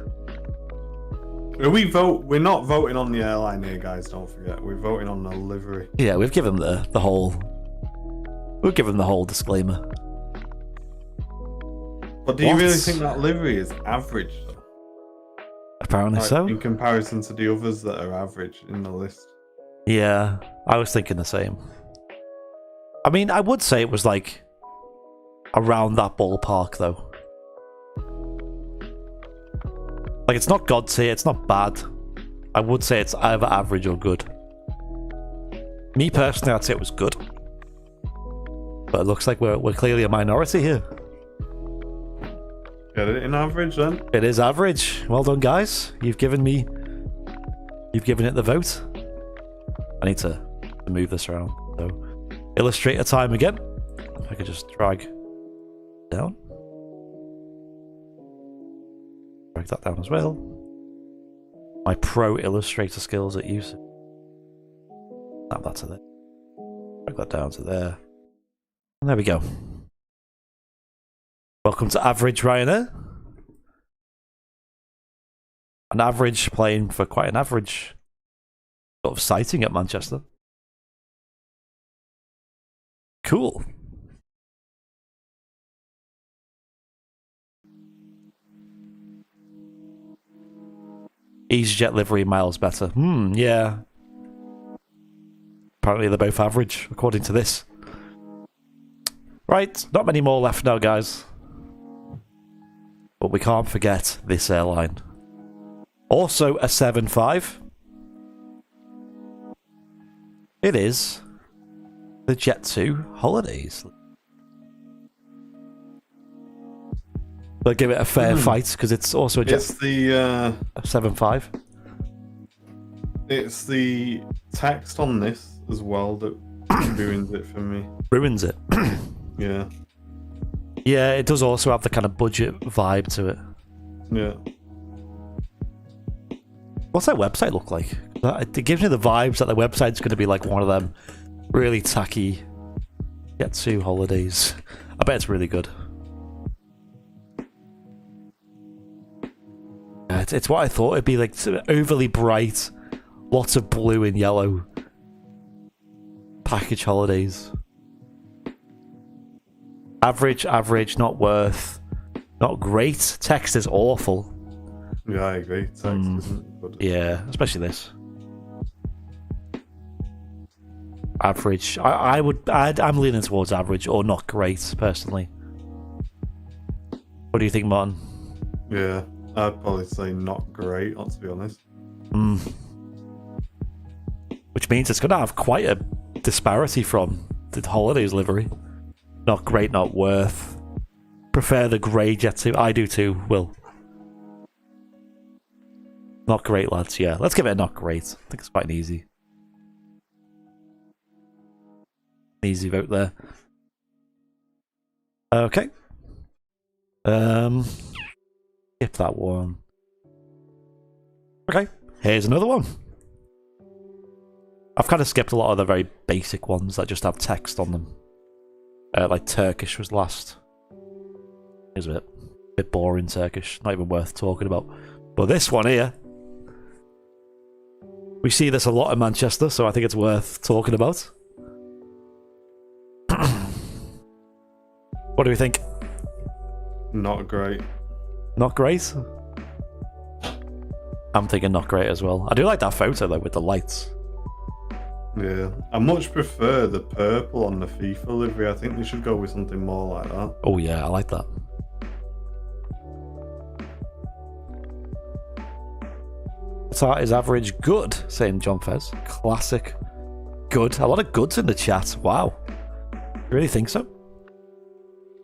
We vote. We're not voting on the airline here, guys. Don't forget. We're voting on the livery. Yeah, we've given the whole. We've given the whole disclaimer. But do you really think that livery is average, though? Apparently so. In comparison to the others that are average in the list. Yeah, I was thinking the same. I mean, I would say it was like around that ballpark, though. Like, it's not God tier, it's not bad. I would say it's either average or good. Me personally, I'd say it was good. But it looks like we're clearly a minority here. Get it in average, then? It is average. Well done, guys. You've given it the vote. I need to move this around. So, illustrator time again. If I could just drag down. Drag that down as well. My pro illustrator skills at use. Snap that to there. Drag that down to there. And there we go. Welcome to Average Ryanair. An average plane for quite an average sort of sighting at Manchester. Cool. EasyJet livery miles better. Yeah. Apparently they're both average, according to this. Right, not many more left now, guys. But we can't forget this airline. Also a 7.5. It is the Jet2 Holidays. They'll give it a fair fight because it's also a Jet. It's the 7.5. It's the text on this as well that ruins it for me. Ruins it. Yeah. Yeah, it does also have the kind of budget vibe to it. Yeah. What's their website look like? It gives me the vibes that their website's going to be like one of them really tacky Jet2 Holidays. I bet it's really good. Yeah, it's what I thought it'd be, like overly bright, lots of blue and yellow. Package holidays. Average, average, not worth. Not great. Text is awful. Yeah, I agree. Text isn't good. Yeah, especially this. Average. I'm leaning towards average or not great, personally. What do you think, Martin? Yeah, I'd probably say not great, to be honest. Which means it's going to have quite a disparity from the holidays livery. Not great, not worth. Prefer the grey Jet2. I do too, Will. Not great, lads. Yeah, let's give it a not great. I think it's quite an easy. Easy vote there. Okay. Skip that one. Okay, here's another one. I've kind of skipped a lot of the very basic ones that just have text on them. Like Turkish was last. It was a bit boring, Turkish. Not even worth talking about. But this one here, we see this a lot in Manchester, so I think it's worth talking about. What do we think? Not great. Not great? I'm thinking not great as well. I do like that photo though with the lights. Yeah, I much prefer the purple on the FIFA livery. I think they should go with something more like that. Oh yeah, I like that. Qatar is average good, saying John Fez. Classic. Good. A lot of goods in the chat. Wow. You really think so?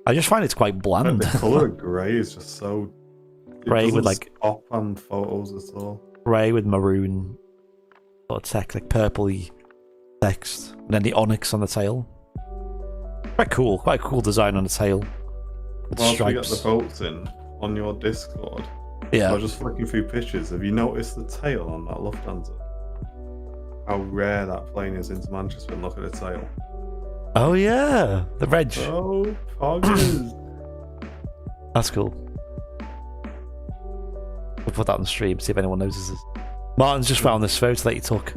I just find it's quite bland. The colour of grey is just so... Grey with like... pop on photos at all. Grey with maroon sort of text, like purpley text. And then the onyx on the tail. Quite cool. Quite a cool design on the tail. With Whilst we stripes. get the votes in on your Discord, Yeah. I was just flicking through pictures. Have you noticed the tail on that Lufthansa? How rare that plane is into Manchester, and look at the tail. Oh yeah, the reg. Oh, poggers. That's cool. We'll put that on the stream, see if anyone notices. Martin's just found this photo that he took.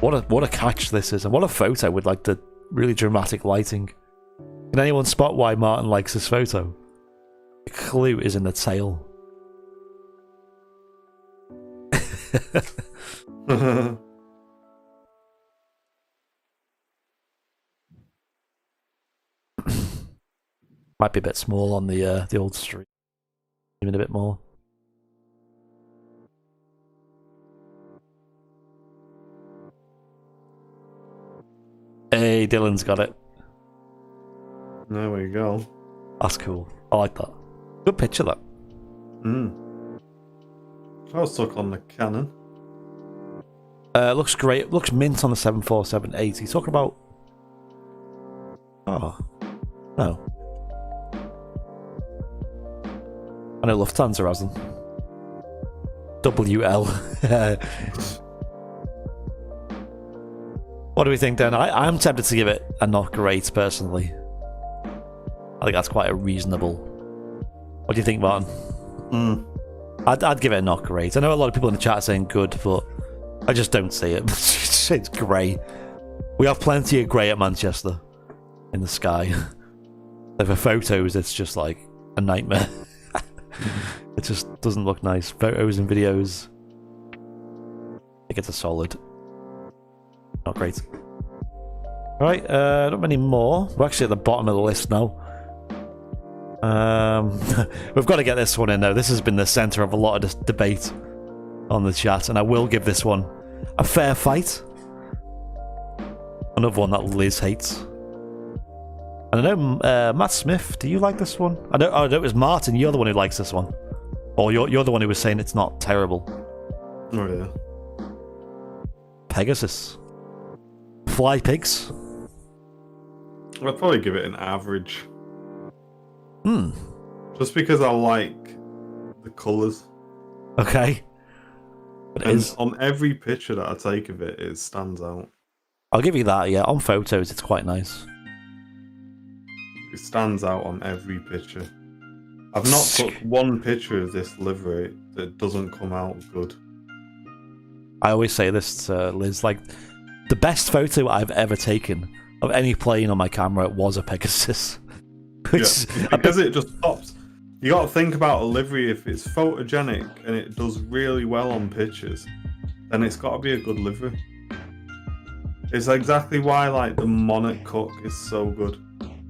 What a catch this is, and what a photo with like the really dramatic lighting. Can anyone spot why Martin likes this photo? The clue is in the tail. Might be a bit small on the old street. Even a bit more. Hey, Dylan's got it. There we go. That's cool. I like that. Good picture, that. I was stuck on the Canon. Looks great. Looks mint on the 747-8. Talking about... Oh. No. I know Lufthansa has them. WL. What do we think then? I'm tempted to give it a not great, personally. I think that's quite a reasonable... What do you think, Martin? I'd give it a not great. I know a lot of people in the chat are saying good, but I just don't see it. It's grey. We have plenty of grey at Manchester in the sky. So for photos, it's just like a nightmare. It just doesn't look nice. Photos and videos, I think it's a solid. Not great. Right, not many more. We're actually at the bottom of the list now. We've got to get this one in though. This has been the centre of a lot of this debate on the chat, and I will give this one a fair fight. Another one that Liz hates. And I know, Matt Smith, do you like this one? I know it was Martin, you're the one who likes this one. Or you're the one who was saying it's not terrible. Oh, yeah. Pegasus. Fly pigs. I'd probably give it an average. Just because I like the colours. Okay. But And on every picture that I take of it, it stands out. I'll give you that, yeah. On photos, it's quite nice. It stands out on every picture. I've not took one picture of this livery that doesn't come out good. I always say this to Liz, like, The best photo I've ever taken of any plane on my camera was a Pegasus. Which because it just pops. You got to think about a livery. If it's photogenic and it does really well on pictures, then it's got to be a good livery. It's exactly why like the Monarch Cook is so good,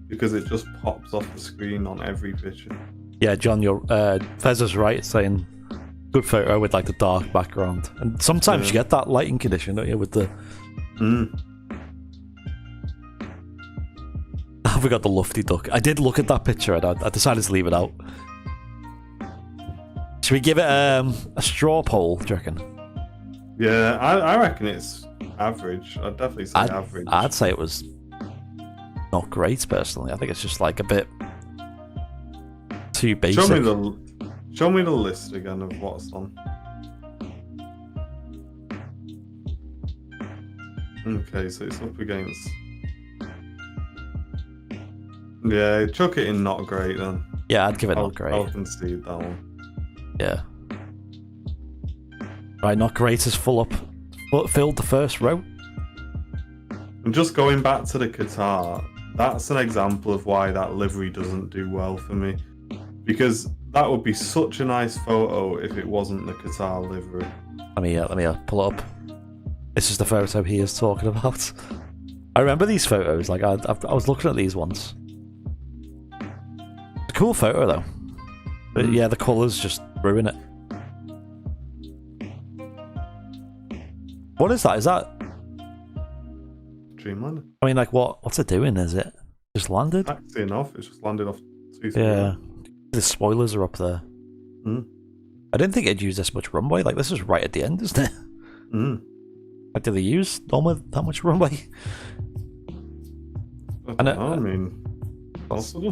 because it just pops off the screen on every picture. Yeah, John, your Fez's right, saying good photo with like the dark background, and sometimes you get that lighting condition, don't you, with the. We got the lofty duck. I did look at that picture and I decided to leave it out. Should we give it a straw poll, do you reckon? Yeah, I reckon it's average. I'd definitely say average. I'd say it was not great, personally. I think it's just like a bit too basic. Show me the list again of what's on. Okay, so it's up against... Yeah, chuck it in not great then. Yeah, I'd give it not great. I'll concede that one. Yeah. Right, not great is filled the first row. And just going back to the Qatar, that's an example of why that livery doesn't do well for me. Because that would be such a nice photo if it wasn't the Qatar livery. Let me pull it up. This is the photo he is talking about. I remember these photos. Like I was looking at these ones. It's a cool photo though. But yeah, the colours just ruin it. What is that? Is that Dreamliner? I mean, like what's it doing? Is it just landed? Taxiing off. It's just landed off 2 Yeah. The spoilers are up there. I didn't think it'd use this much runway. Like this is right at the end, isn't it? Like, do they use almost that much runway? I mean, possible.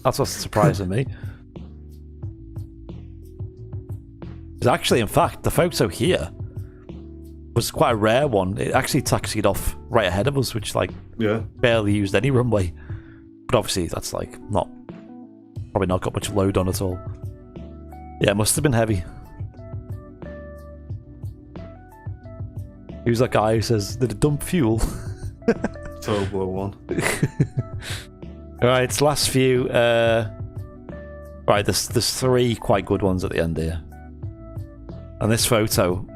That's what's surprising me. Because actually, in fact, the photo here was quite a rare one. It actually taxied off right ahead of us, which like barely used any runway. But obviously, that's like probably not got much load on at all. Yeah, it must have been heavy. Who's that guy who says, did it dump fuel? Turbo one. Alright, it's last few. Right, there's 3 quite good ones at the end here. And this photo,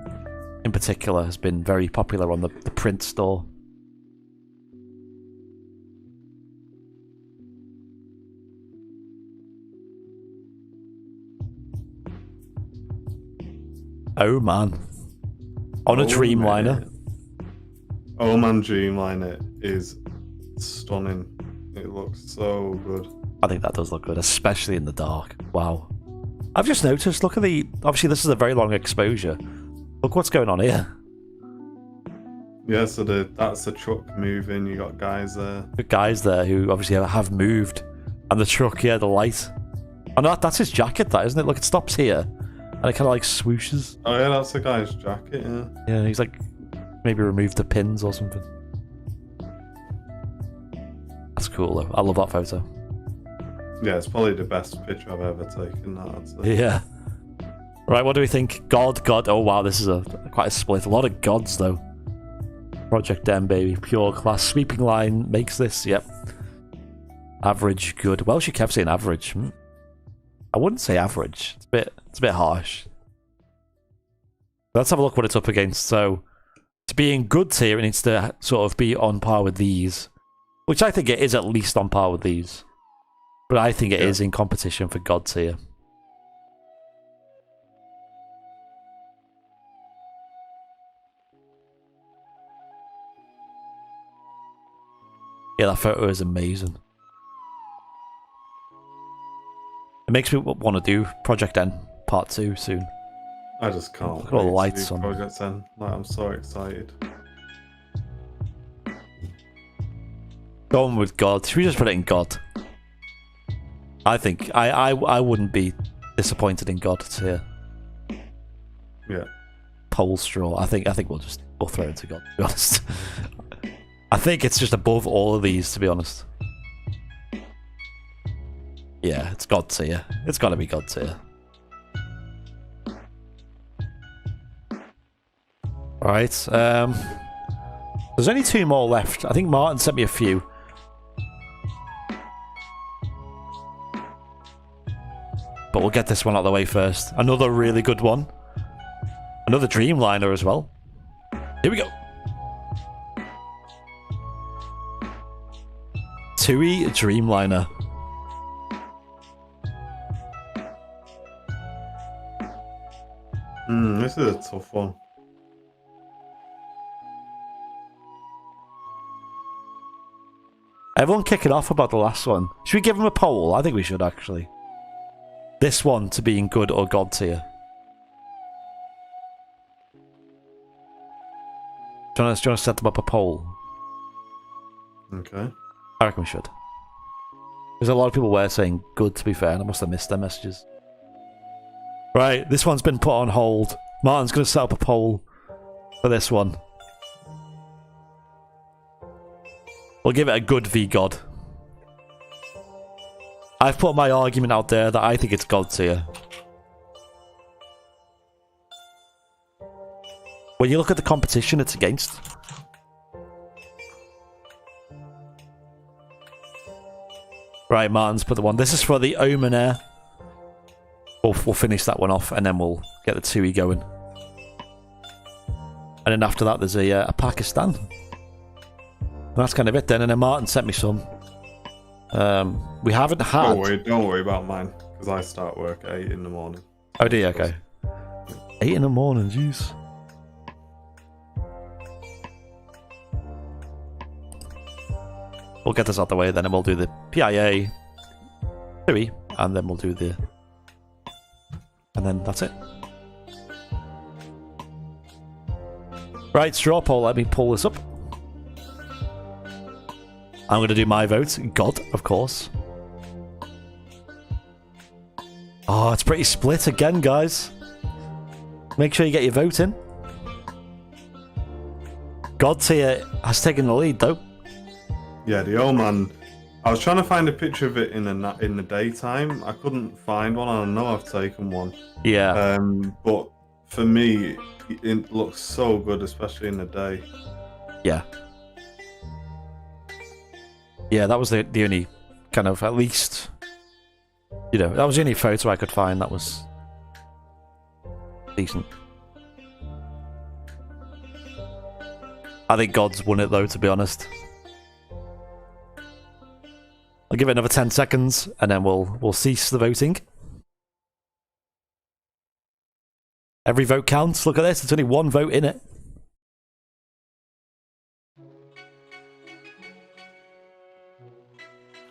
in particular, has been very popular on the print store. Oh man. On a Dreamliner. Oman Dreamliner is stunning. It looks so good. I think that does look good, especially in the dark. Wow. I've just noticed, look at the... Obviously, this is a very long exposure. Look what's going on here. Yeah, so that's the truck moving. You got guys there. The guys there who obviously have moved. And the truck, yeah, the light. And that's his jacket, that, isn't it? Look, it stops here. And it kind of like swooshes. Oh yeah, that's the guy's jacket, yeah. Yeah, he's like... Maybe removed the pins or something. That's cool, though. I love that photo. Yeah, it's probably the best picture I've ever taken, that, I'd say. Yeah. Right, what do we think? God. Oh wow, this is quite a split. A lot of gods, though. Project M, baby. Pure class. Sweeping line makes this, yep. Average, good. Well, she kept saying average. I wouldn't say average. It's a bit harsh. Let's have a look what it's up against. So, to be in good tier, it needs to sort of be on par with these. Which I think it is at least on par with these. But I think it is in competition for God tier. Yeah, that photo is amazing. It makes me want to do Project N Part 2 soon. I just can't. Look at all the lights on. Project N. Like, I'm so excited. Going with God. Should we just put it in God? I think I wouldn't be disappointed in God tier. Yeah. Pole straw. I think we'll throw it to God, to be honest. I think it's just above all of these, to be honest. Yeah, it's God tier. It's got to be God tier. Right. There's There's only 2 more left. I think Martin sent me a few. But we'll get this one out of the way first. Another really good one. Another Dreamliner as well. Here we go. TUI Dreamliner. This is a tough one. Everyone kicking off about the last one. Should we give them a poll? I think we should, actually. This one to being good or God tier. Do you want to set them up a poll? Okay. I reckon we should. There's a lot of people were saying good, to be fair, and I must have missed their messages. Right, this one's been put on hold. Martin's going to set up a poll for this one. We'll give it a good v God. I've put my argument out there that I think it's God tier. When you look at the competition it's against. Right, Martin's put the one. This is for the Oman Air. We'll finish that one off and then we'll get the TUI going. And then after that there's a Pakistan. And that's kind of it then. And then Martin sent me some. We haven't had... Don't worry about mine, because I start work at 8 in the morning. Oh, do you? Okay. 8 in the morning, jeez. We'll get this out the way then, and we'll do the PIA, TUI, and then we'll do the... And then that's it. Right, straw poll, let me pull this up. I'm going to do my vote. God, of course. Oh, it's pretty split again, guys. Make sure you get your vote in. God tier has taken the lead, though. Yeah, the Oman. I was trying to find a picture of it in the daytime. I couldn't find one. I know I've taken one. Yeah. But for me, it looks so good, especially in the day. Yeah. Yeah, that was the only kind of, at least, you know, that was the only photo I could find that was decent. I think God's won it though, to be honest. I'll give it another 10 seconds and then we'll cease the voting. Every vote counts. Look at this, there's only one vote in it.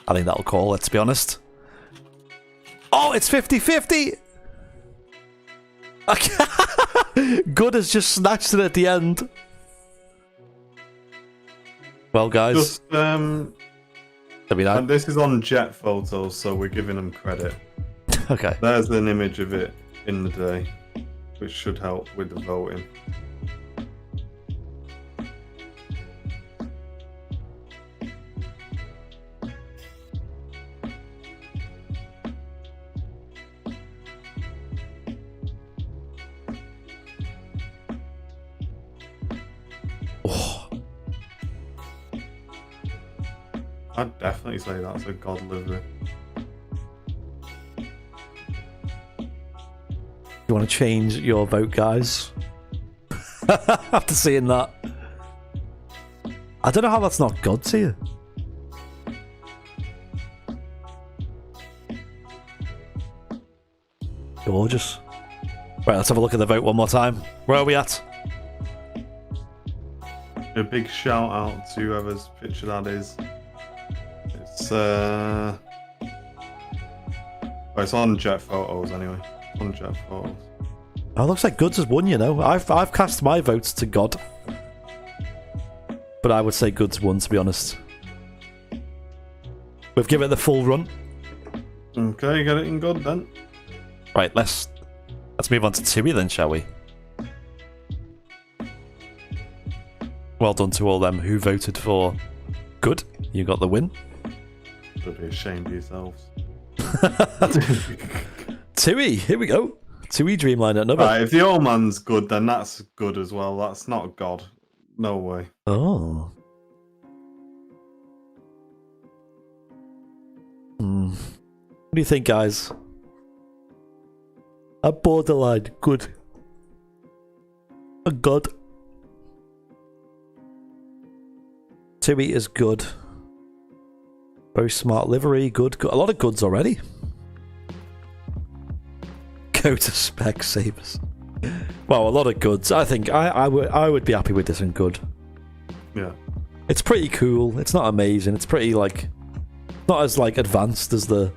I think that'll call it, to be honest. Oh, it's 50-50! Okay. Good has just snatched it at the end. Well, guys. Just, and this is on jet photos, so we're giving them credit. Okay. There's an image of it in the day, which should help with the voting. I'd definitely say that's a God livery. You want to change your vote, guys? After seeing that. I don't know how that's not God tier. Gorgeous. Right, let's have a look at the vote one more time. Where are we at? A big shout out to whoever's picture that is. It's on jet photos anyway. On jet photos. Oh, looks like Goods has won, you know. I've cast my votes to God. But I would say Goods won, to be honest. We've given it the full run. Okay, get it in good then. Right, let's move on to TUI then, shall we? Well done to all them who voted for Good. You got the win. Should be ashamed of yourselves. TUI, here we go. TUI Dreamliner, another. Right, if the old man's good, then that's good as well. That's not God. No way. Oh. What do you think, guys? A borderline good. A god. 2 is good. Very smart livery, good. A lot of goods already. Go to Specsavers. Well, a lot of goods. I think I would be happy with this in good. Yeah. It's pretty cool. It's not amazing. It's pretty like not as like advanced as the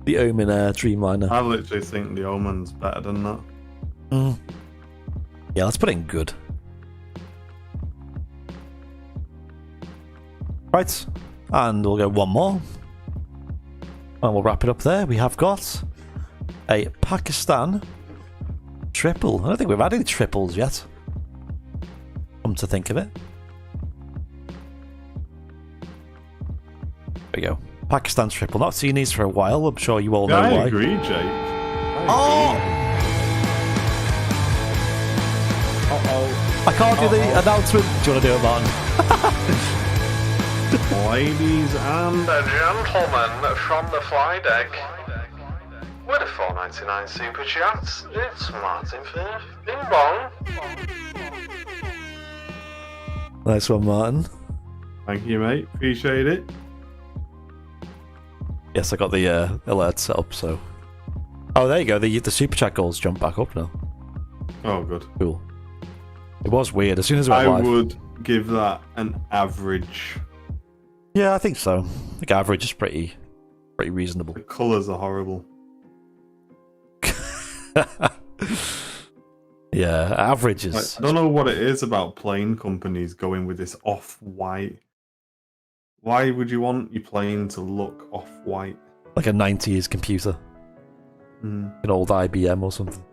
Oman Air Dreamliner. I literally think the Oman's better than that. Yeah, let's put it in good. Right, and we'll go one more. And we'll wrap it up there. We have got a Pakistan triple. I don't think we've had any triples yet. Come to think of it. There we go. Pakistan triple. Not seen these for a while. I'm sure you all know why. I agree, Jake. I can't do the announcement. Do you want to do it, Martin? Ladies and gentlemen from the fly deck, with a $4.99 super chat, it's Martin Firth. Bing bong. Nice one, Martin. Thank you, mate. Appreciate it. Yes, I got the alert set up, so... Oh, there you go. The super chat goals jump back up now. Oh, good. Cool. It was weird. As soon as it went I live... would give that an average. Yeah, I think so. I think average is pretty reasonable. The colours are horrible. Yeah, average is... Like, I don't know what it is about plane companies going with this off-white. Why would you want your plane to look off-white? Like a 90s computer. An old IBM or something.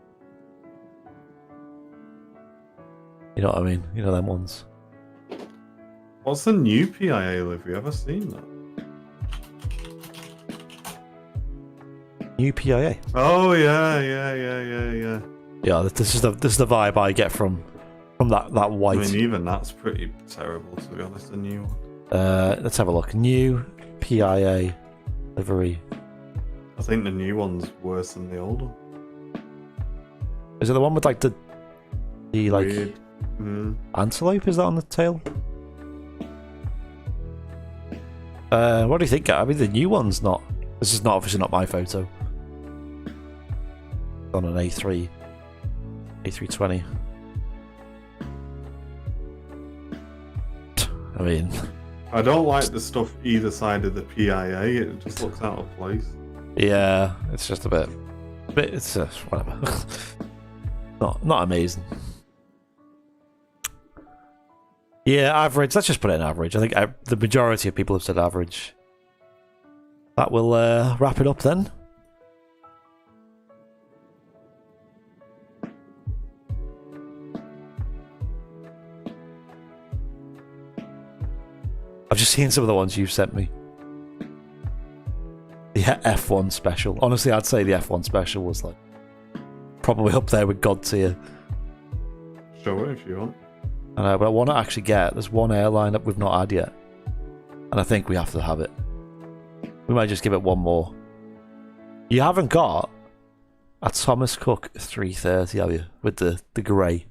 You know what I mean? You know them ones. What's the new PIA livery? Ever seen that? New PIA. Oh yeah. Yeah, this is the vibe I get from that white. I mean, even that's pretty terrible, to be honest. The new one. Let's have a look. New PIA livery. I think the new one's worse than the old one. Is it the one with like the like Weird. antelope? Is that on the tail? What do you think? I mean, the new one's not. This is not obviously not my photo. It's on an A320. I mean, I don't like the stuff either side of the PIA. It just looks out of place. yeah, it's just a bit. It's whatever. not amazing. Yeah, average. Let's just put it in average. I think the majority of people have said average. That will wrap it up then. I've just seen some of the ones you've sent me. The F1 special. Honestly, I'd say the F1 special was like probably up there with God tier. Show it if you want. But I want to actually get. There's one airline that we've not had yet, and I think we have to have it. We might just give it one more. You haven't got a Thomas Cook 330, have you? With the grey.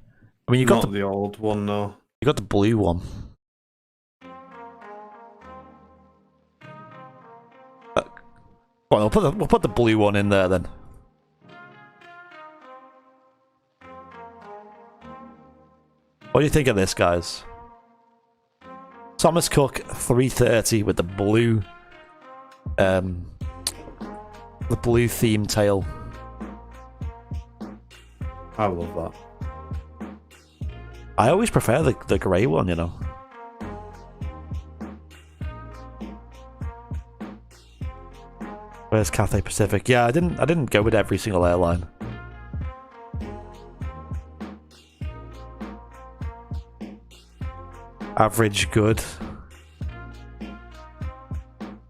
I mean, you got Not the old one, no. You got the blue one. Well, we'll put the blue one in there then. What do you think of this, guys? Thomas Cook 330 with the blue theme tail. I love that. I always prefer the grey one, you know. Where's Cathay Pacific? Yeah, I didn't go with every single airline. Average, good.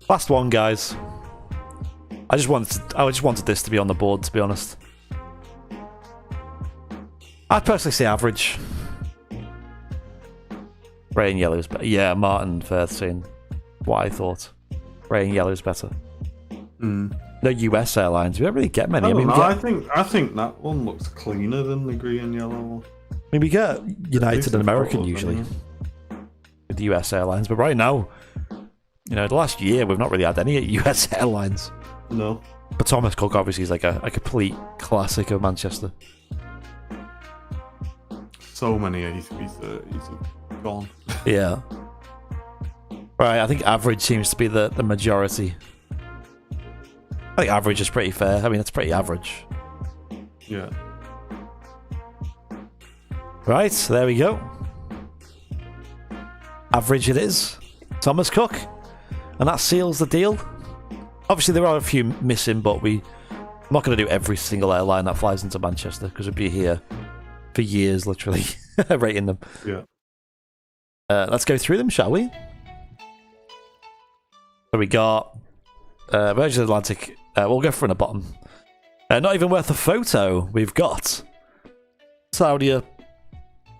Last one, guys. I just wanted this to be on the board, to be honest. I'd personally say average. Grey and yellow is better. Yeah, Martin Firth saying what I thought. Grey and yellow is better. Mm. No US airlines. We don't really get many. I mean, don't know. I think that one looks cleaner than the green and yellow one. I mean, we get United and American usually anyway. with the US airlines, but right now, you know, the last year we've not really had any US airlines. No. But Thomas Cook obviously is like a complete classic of Manchester. So many A330s have gone. Yeah. Right, I think average seems to be the majority. I think average is pretty fair. I mean, it's pretty average. Yeah. Right, there we go. Average it is. Thomas Cook. And that seals the deal. Obviously, there are a few missing, but I'm not going to do every single airline that flies into Manchester because we'd be here for years, literally, rating them. Yeah. Let's go through them, shall we? So we got Virgin Atlantic. We'll go from the bottom. Not even worth a photo. We've got Saudia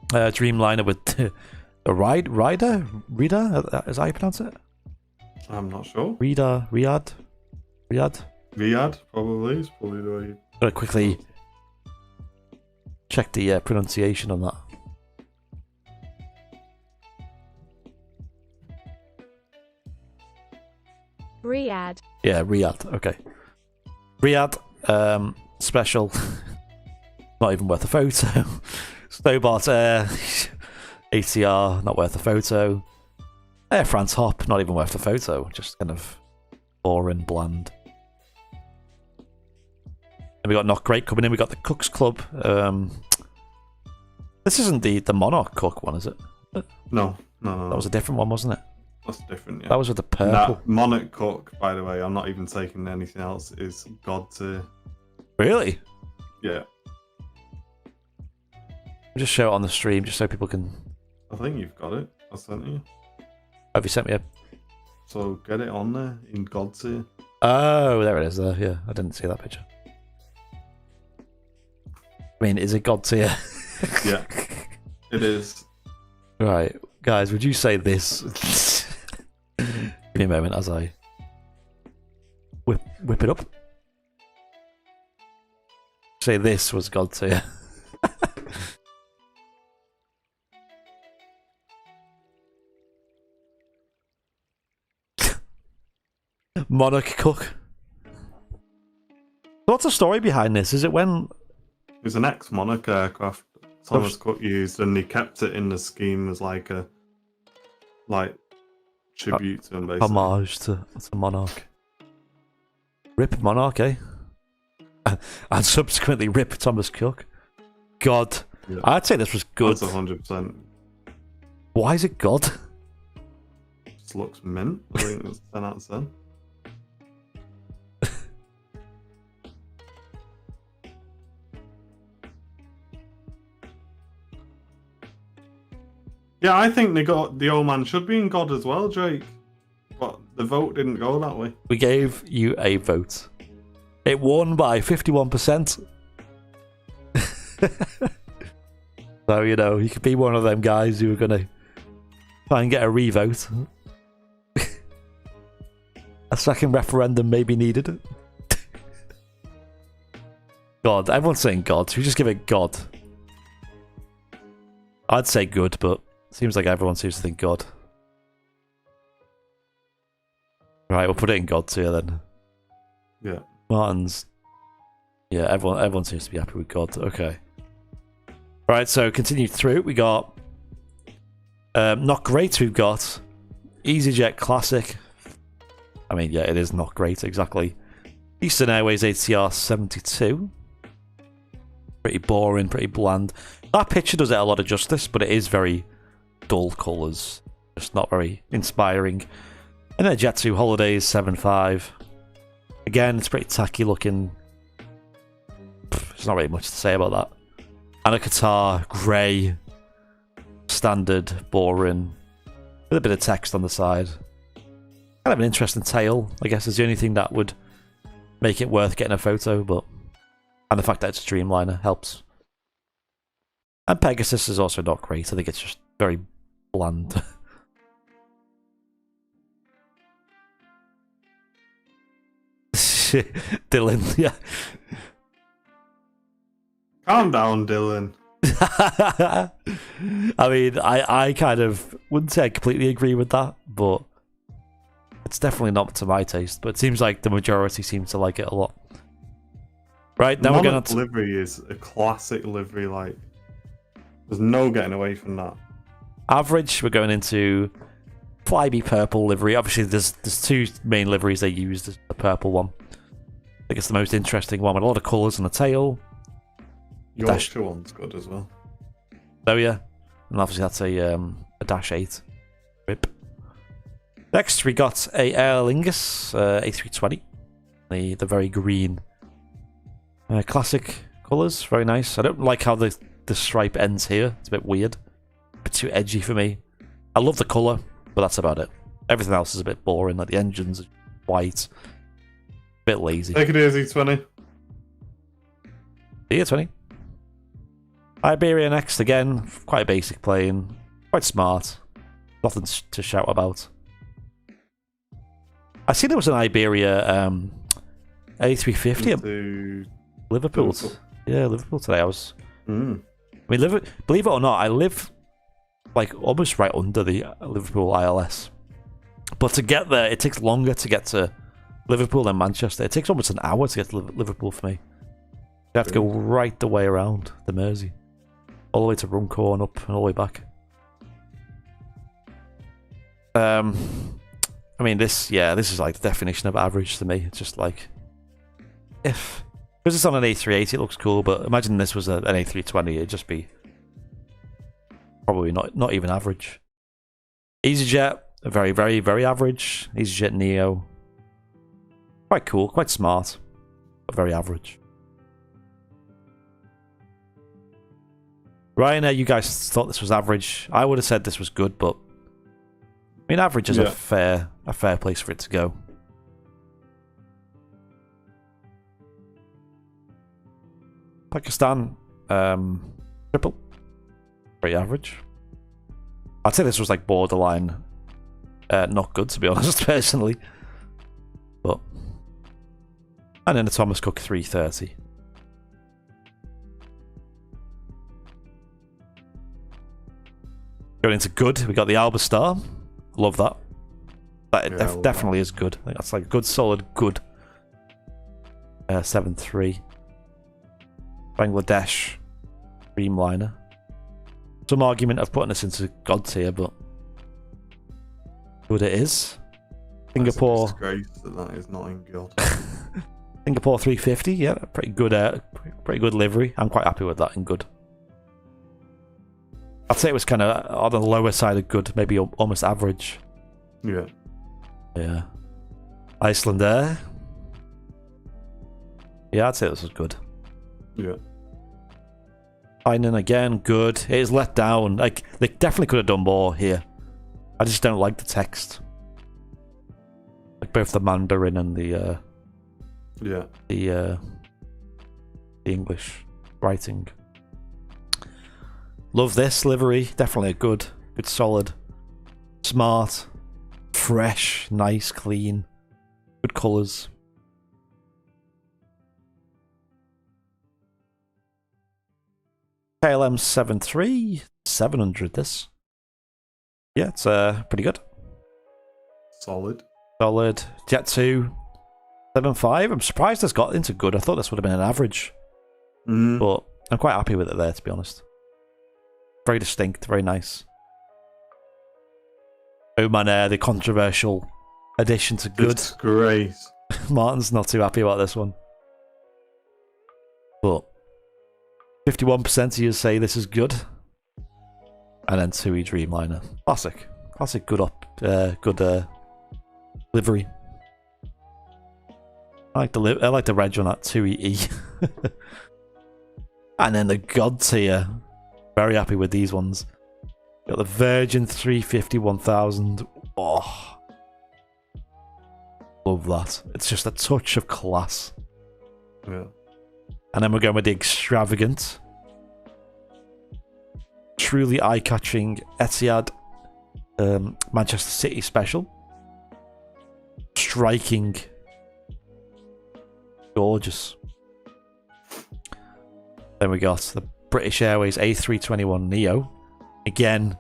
Dreamliner with a Rida? Is that how you pronounce it? I'm not sure. Riyadh, Riyadh probably is probably the way. Gotta quickly check the pronunciation on that. Riyadh. Yeah, Riyadh. Okay. Riyadh, special. Not even worth a photo. Stobart Air, ATR, not worth a photo. Air France Hop, not even worth a photo. Just kind of boring, bland. And we got Not Great coming in. We got the Cooks Club. This isn't the Monarch Cook one, is it? No. That was a different one, wasn't it? That's different, yeah. That was with the purple. That Monarch Cook, by the way, I'm not even taking anything else, is God tier. Really? Yeah. Just show it on the stream, just so people can... I think you've got it. I sent you. Have you sent me a... So get it on there in God tier. Oh, there it is there. Yeah, I didn't see that picture. I mean, is it God tier? Yeah, it is. Right. Guys, would you say this... Give me a moment as I whip it up. Say this was God tier. Monarch Cook. What's the story behind this? Is it when... It was an ex-Monarch aircraft Thomas Cook used, and he kept it in the scheme as like a tribute to him, basically. Homage to Monarch. Rip Monarch, eh? And subsequently rip Thomas Cook. God. Yeah. I'd say this was good. That's 100%. Why is it God? Just looks mint. I think it was 10 out of 10. Yeah, I think the Oman should be in God as well, Drake. But the vote didn't go that way. We gave you a vote. It won by 51%. So, you know, you could be one of them guys who are going to try and get a revote. A second referendum may be needed. God, everyone's saying God. Should we just give it God? I'd say good, but seems like everyone seems to think God. Right, we'll put it in God tier then. Yeah. Martin's... Yeah, everyone seems to be happy with God. Okay. Right, so continue through. We got... not great, we've got... EasyJet Classic. I mean, yeah, it is not great, exactly. Eastern Airways ATR 72. Pretty boring, pretty bland. That picture does it a lot of justice, but it is very dull colours. Just not very inspiring. And then Jet2 Holidays 7.5. Again, it's pretty tacky looking. There's not really much to say about that. And a Qatar, grey, standard, boring, with a bit of text on the side. Kind of an interesting tail, I guess, is the only thing that would make it worth getting a photo, but... And the fact that it's a Dreamliner helps. And Pegasus is also not great. I think it's just very bland. Dylan, yeah. Calm down, Dylan. I mean, I kind of wouldn't say I completely agree with that, but it's definitely not to my taste. But it seems like the majority seem to like it a lot. Right, now we're going to... Livery is a classic livery, like, there's no getting away from that. Average, we're going into Flybe purple livery. Obviously, there's two main liveries they use. There's the purple one. I think it's the most interesting one with a lot of colours on the tail. Yorkshire one's good as well. Oh yeah, and obviously that's a Dash 8. Rip. Next we got a Aer Lingus A320, the very green, classic colours, very nice. I don't like how the stripe ends here. It's a bit weird, a bit too edgy for me. I love the colour, but that's about it. Everything else is a bit boring. Like the engine's white, a bit lazy. Take it easy, 20. Yeah, 20. Iberia next, again, quite a basic plane, quite smart, nothing to shout about. I see there was an Iberia A350 Liverpool. Yeah, Liverpool today. I was. I mean, believe it or not, I live like almost right under the Liverpool ILS. But to get there, it takes longer to get to Liverpool than Manchester. It takes almost an hour to get to Liverpool for me. You have to go right the way around the Mersey. All the way to Runcorn, up and all the way back. I mean, this is like the definition of average to me. It's just like, because it's on an A380, it looks cool, but imagine this was an A320, it'd just be probably not even average. EasyJet, very, very, very average. EasyJet Neo, quite cool, quite smart, but very average. Ryanair, you guys thought this was average. I would have said this was good, but I mean, average is a fair place for it to go. Pakistan, triple, very average. I'd say this was like borderline, not good to be honest, personally. But and then the Thomas Cook 330. Going into good, we got the AlbaStar. Love that. That definitely is good. I think that's like a good, solid, good 7.3. Bangladesh Dreamliner. Some argument of putting this into God tier, but good it is. Singapore. It's disgrace that is not in God. Singapore 350. Yeah, pretty good livery. I'm quite happy with that in good. I'd say it was kind of on the lower side of good, maybe almost average. Yeah. Yeah. Icelandair. Yeah, I'd say this was good. Yeah. Einen again, good. It is let down. Like, they definitely could have done more here. I just don't like the text. Like both the Mandarin and the English writing. Love this livery. Definitely a good, solid, smart, fresh, nice, clean, good colours. KLM 7.3, 700 this. Yeah, it's pretty good. Solid. Jet2 7.5. I'm surprised this got into good. I thought this would have been an average. But I'm quite happy with it there, to be honest. Very distinct, very nice. Oman Air, the controversial addition to good. Disgrace. Martin's not too happy about this one. But 51% of you say this is good. And then TUI Dreamliner. Classic, good livery. I like the reg on that TUI E. And then the God tier. Very happy with these ones. Got the Virgin 350 1000. Oh, love that. It's just a touch of class. Yeah. And then we're going with the extravagant, truly eye-catching Etihad Manchester City special. Striking. Gorgeous. Then we got the British Airways A321 Neo. Again,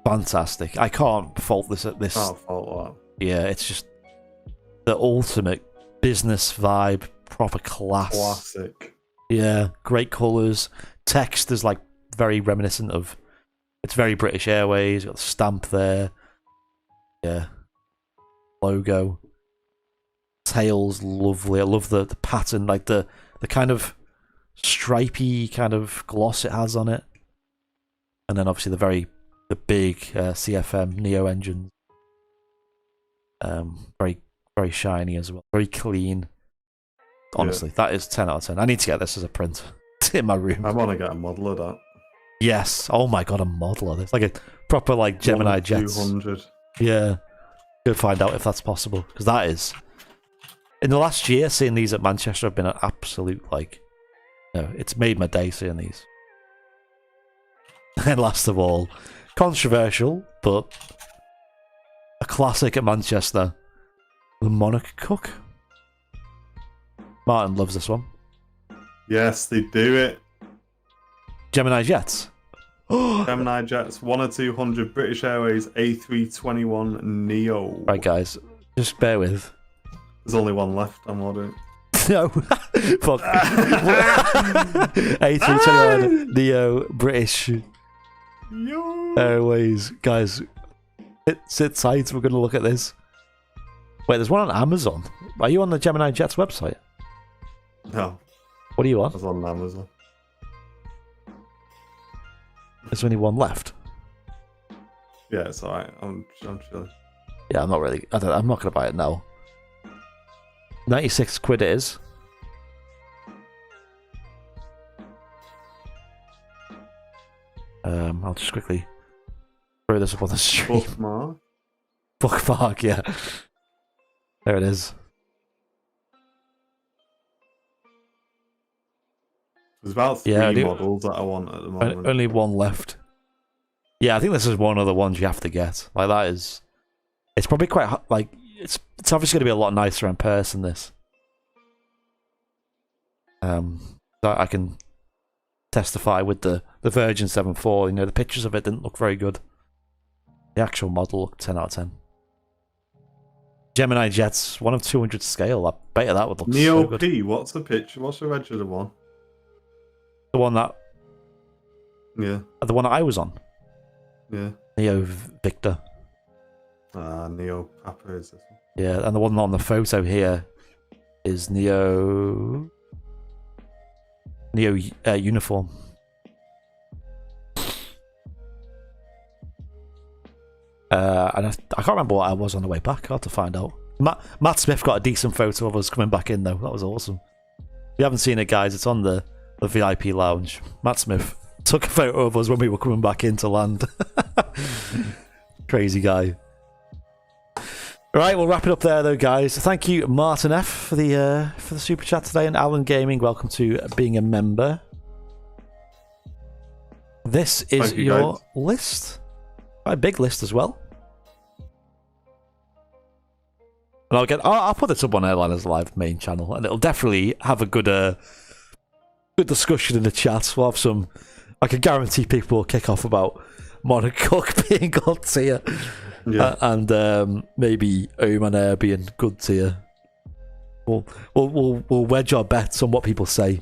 fantastic. I can't fault this at this. Can't fault that. Yeah, it's just the ultimate business vibe, proper class. Classic. Yeah, great colours. Text is like very reminiscent of. It's very British Airways. Got the stamp there. Yeah. Logo. Tails, lovely. I love the pattern, like the kind of stripy kind of gloss it has on it. And then obviously the big CFM Neo engines. Very, very shiny as well. Very clean. Honestly, that is 10 out of 10. I need to get this as a print in my room. I want to get a model of that. Yes. Oh my god, a model of this. Like a proper like Gemini Jets. 200. Yeah. Go find out if that's possible. Because that is... In the last year, seeing these at Manchester have been an absolute, like... No, it's made my day seeing these. And last of all, controversial, but a classic at Manchester. The Monarch Cook. Martin loves this one. Yes, they do it. Gemini Jets. Gemini Jets, 1 or 200 British Airways A321 Neo. Right, guys, just bear with. There's only one left. I'm ordering. No, fuck. A321 Neo British Airways, guys. Sit tight. We're gonna look at this. Wait, there's one on Amazon. Are you on the Gemini Jets website? No. What are you on? I was on Amazon. There's only one left. Yeah, it's alright. I'm chilling. Yeah, I'm not really. I'm not gonna buy it now. 96 quid it is. I'll just quickly throw this up on the stream. Bookmark. Bookmark, yeah. There it is. There's about 3 models that I want at the moment. Only one left. Yeah, I think this is one of the ones you have to get. Like that is, it's probably quite like it's obviously going to be a lot nicer in person. This, I can testify with the Virgin 7.4. You know, the pictures of it didn't look very good. The actual model looked 10 out of 10. Gemini Jets, 1 of 200 scale. I bet you that would look Neo so good. P. What's the picture? What's the reg of the one? The one that. Yeah. The one that I was on. Yeah. Neo Victor. Neo Papa is this one. Yeah, and the one on the photo here is Neo uniform. And I can't remember what I was on the way back. I'll have to find out. Matt Smith got a decent photo of us coming back in though. That was awesome. If you haven't seen it, guys, it's on the VIP lounge. Matt Smith took a photo of us when we were coming back into land. Crazy guy. Right, we'll wrap it up there though, guys. Thank you, Martin F, for the super chat today, and Alan Gaming. Welcome to being a member. This is your list. Quite a big list as well. And I'll put this up on Airliners Live main channel, and it'll definitely have a good discussion in the chat. We'll have some. I can guarantee people will kick off about Monarch Cook being god tier, and maybe Oman Air being good tier. We'll wedge our bets on what people say.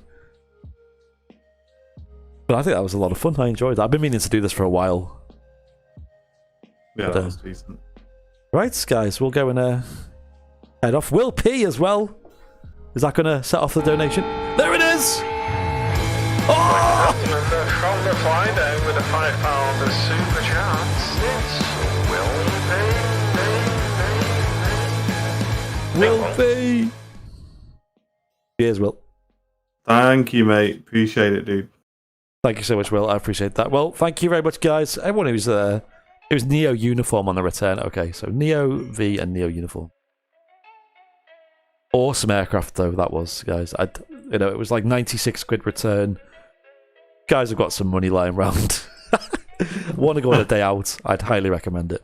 But I think that was a lot of fun. I enjoyed that. I've been meaning to do this for a while. Yeah, that was decent. Right, guys, we'll go and head off. Will P as well. Is that going to set off the donation? There it is! Oh! From the Flybe with a £5 super chance, it's Will P! Cheers, Will. Thank you, mate. Appreciate it, dude. Thank you so much, Will. I appreciate that. Well, thank you very much, guys. Everyone who's there. It was Neo uniform on the return. Okay, so Neo V and Neo uniform. Awesome aircraft, though, that was, guys. It was like 96 quid return. Guys have got some money lying around. Want to go on a day out? I'd highly recommend it.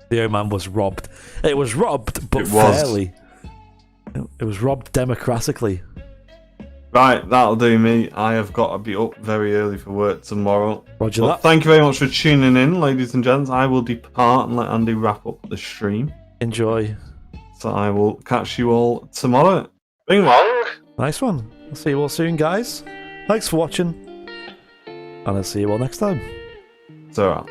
The Oman was robbed. It was robbed, but It was. fairly. It was robbed democratically. Right, that'll do me. I have got to be up very early for work tomorrow. Roger But that. thank you very much for tuning in, ladies and gents. I will depart and let Andy wrap up the stream. Enjoy. So I will catch you all tomorrow. Bing long. Nice one. I'll see you all soon, guys. Thanks for watching. And I'll see you all next time. So.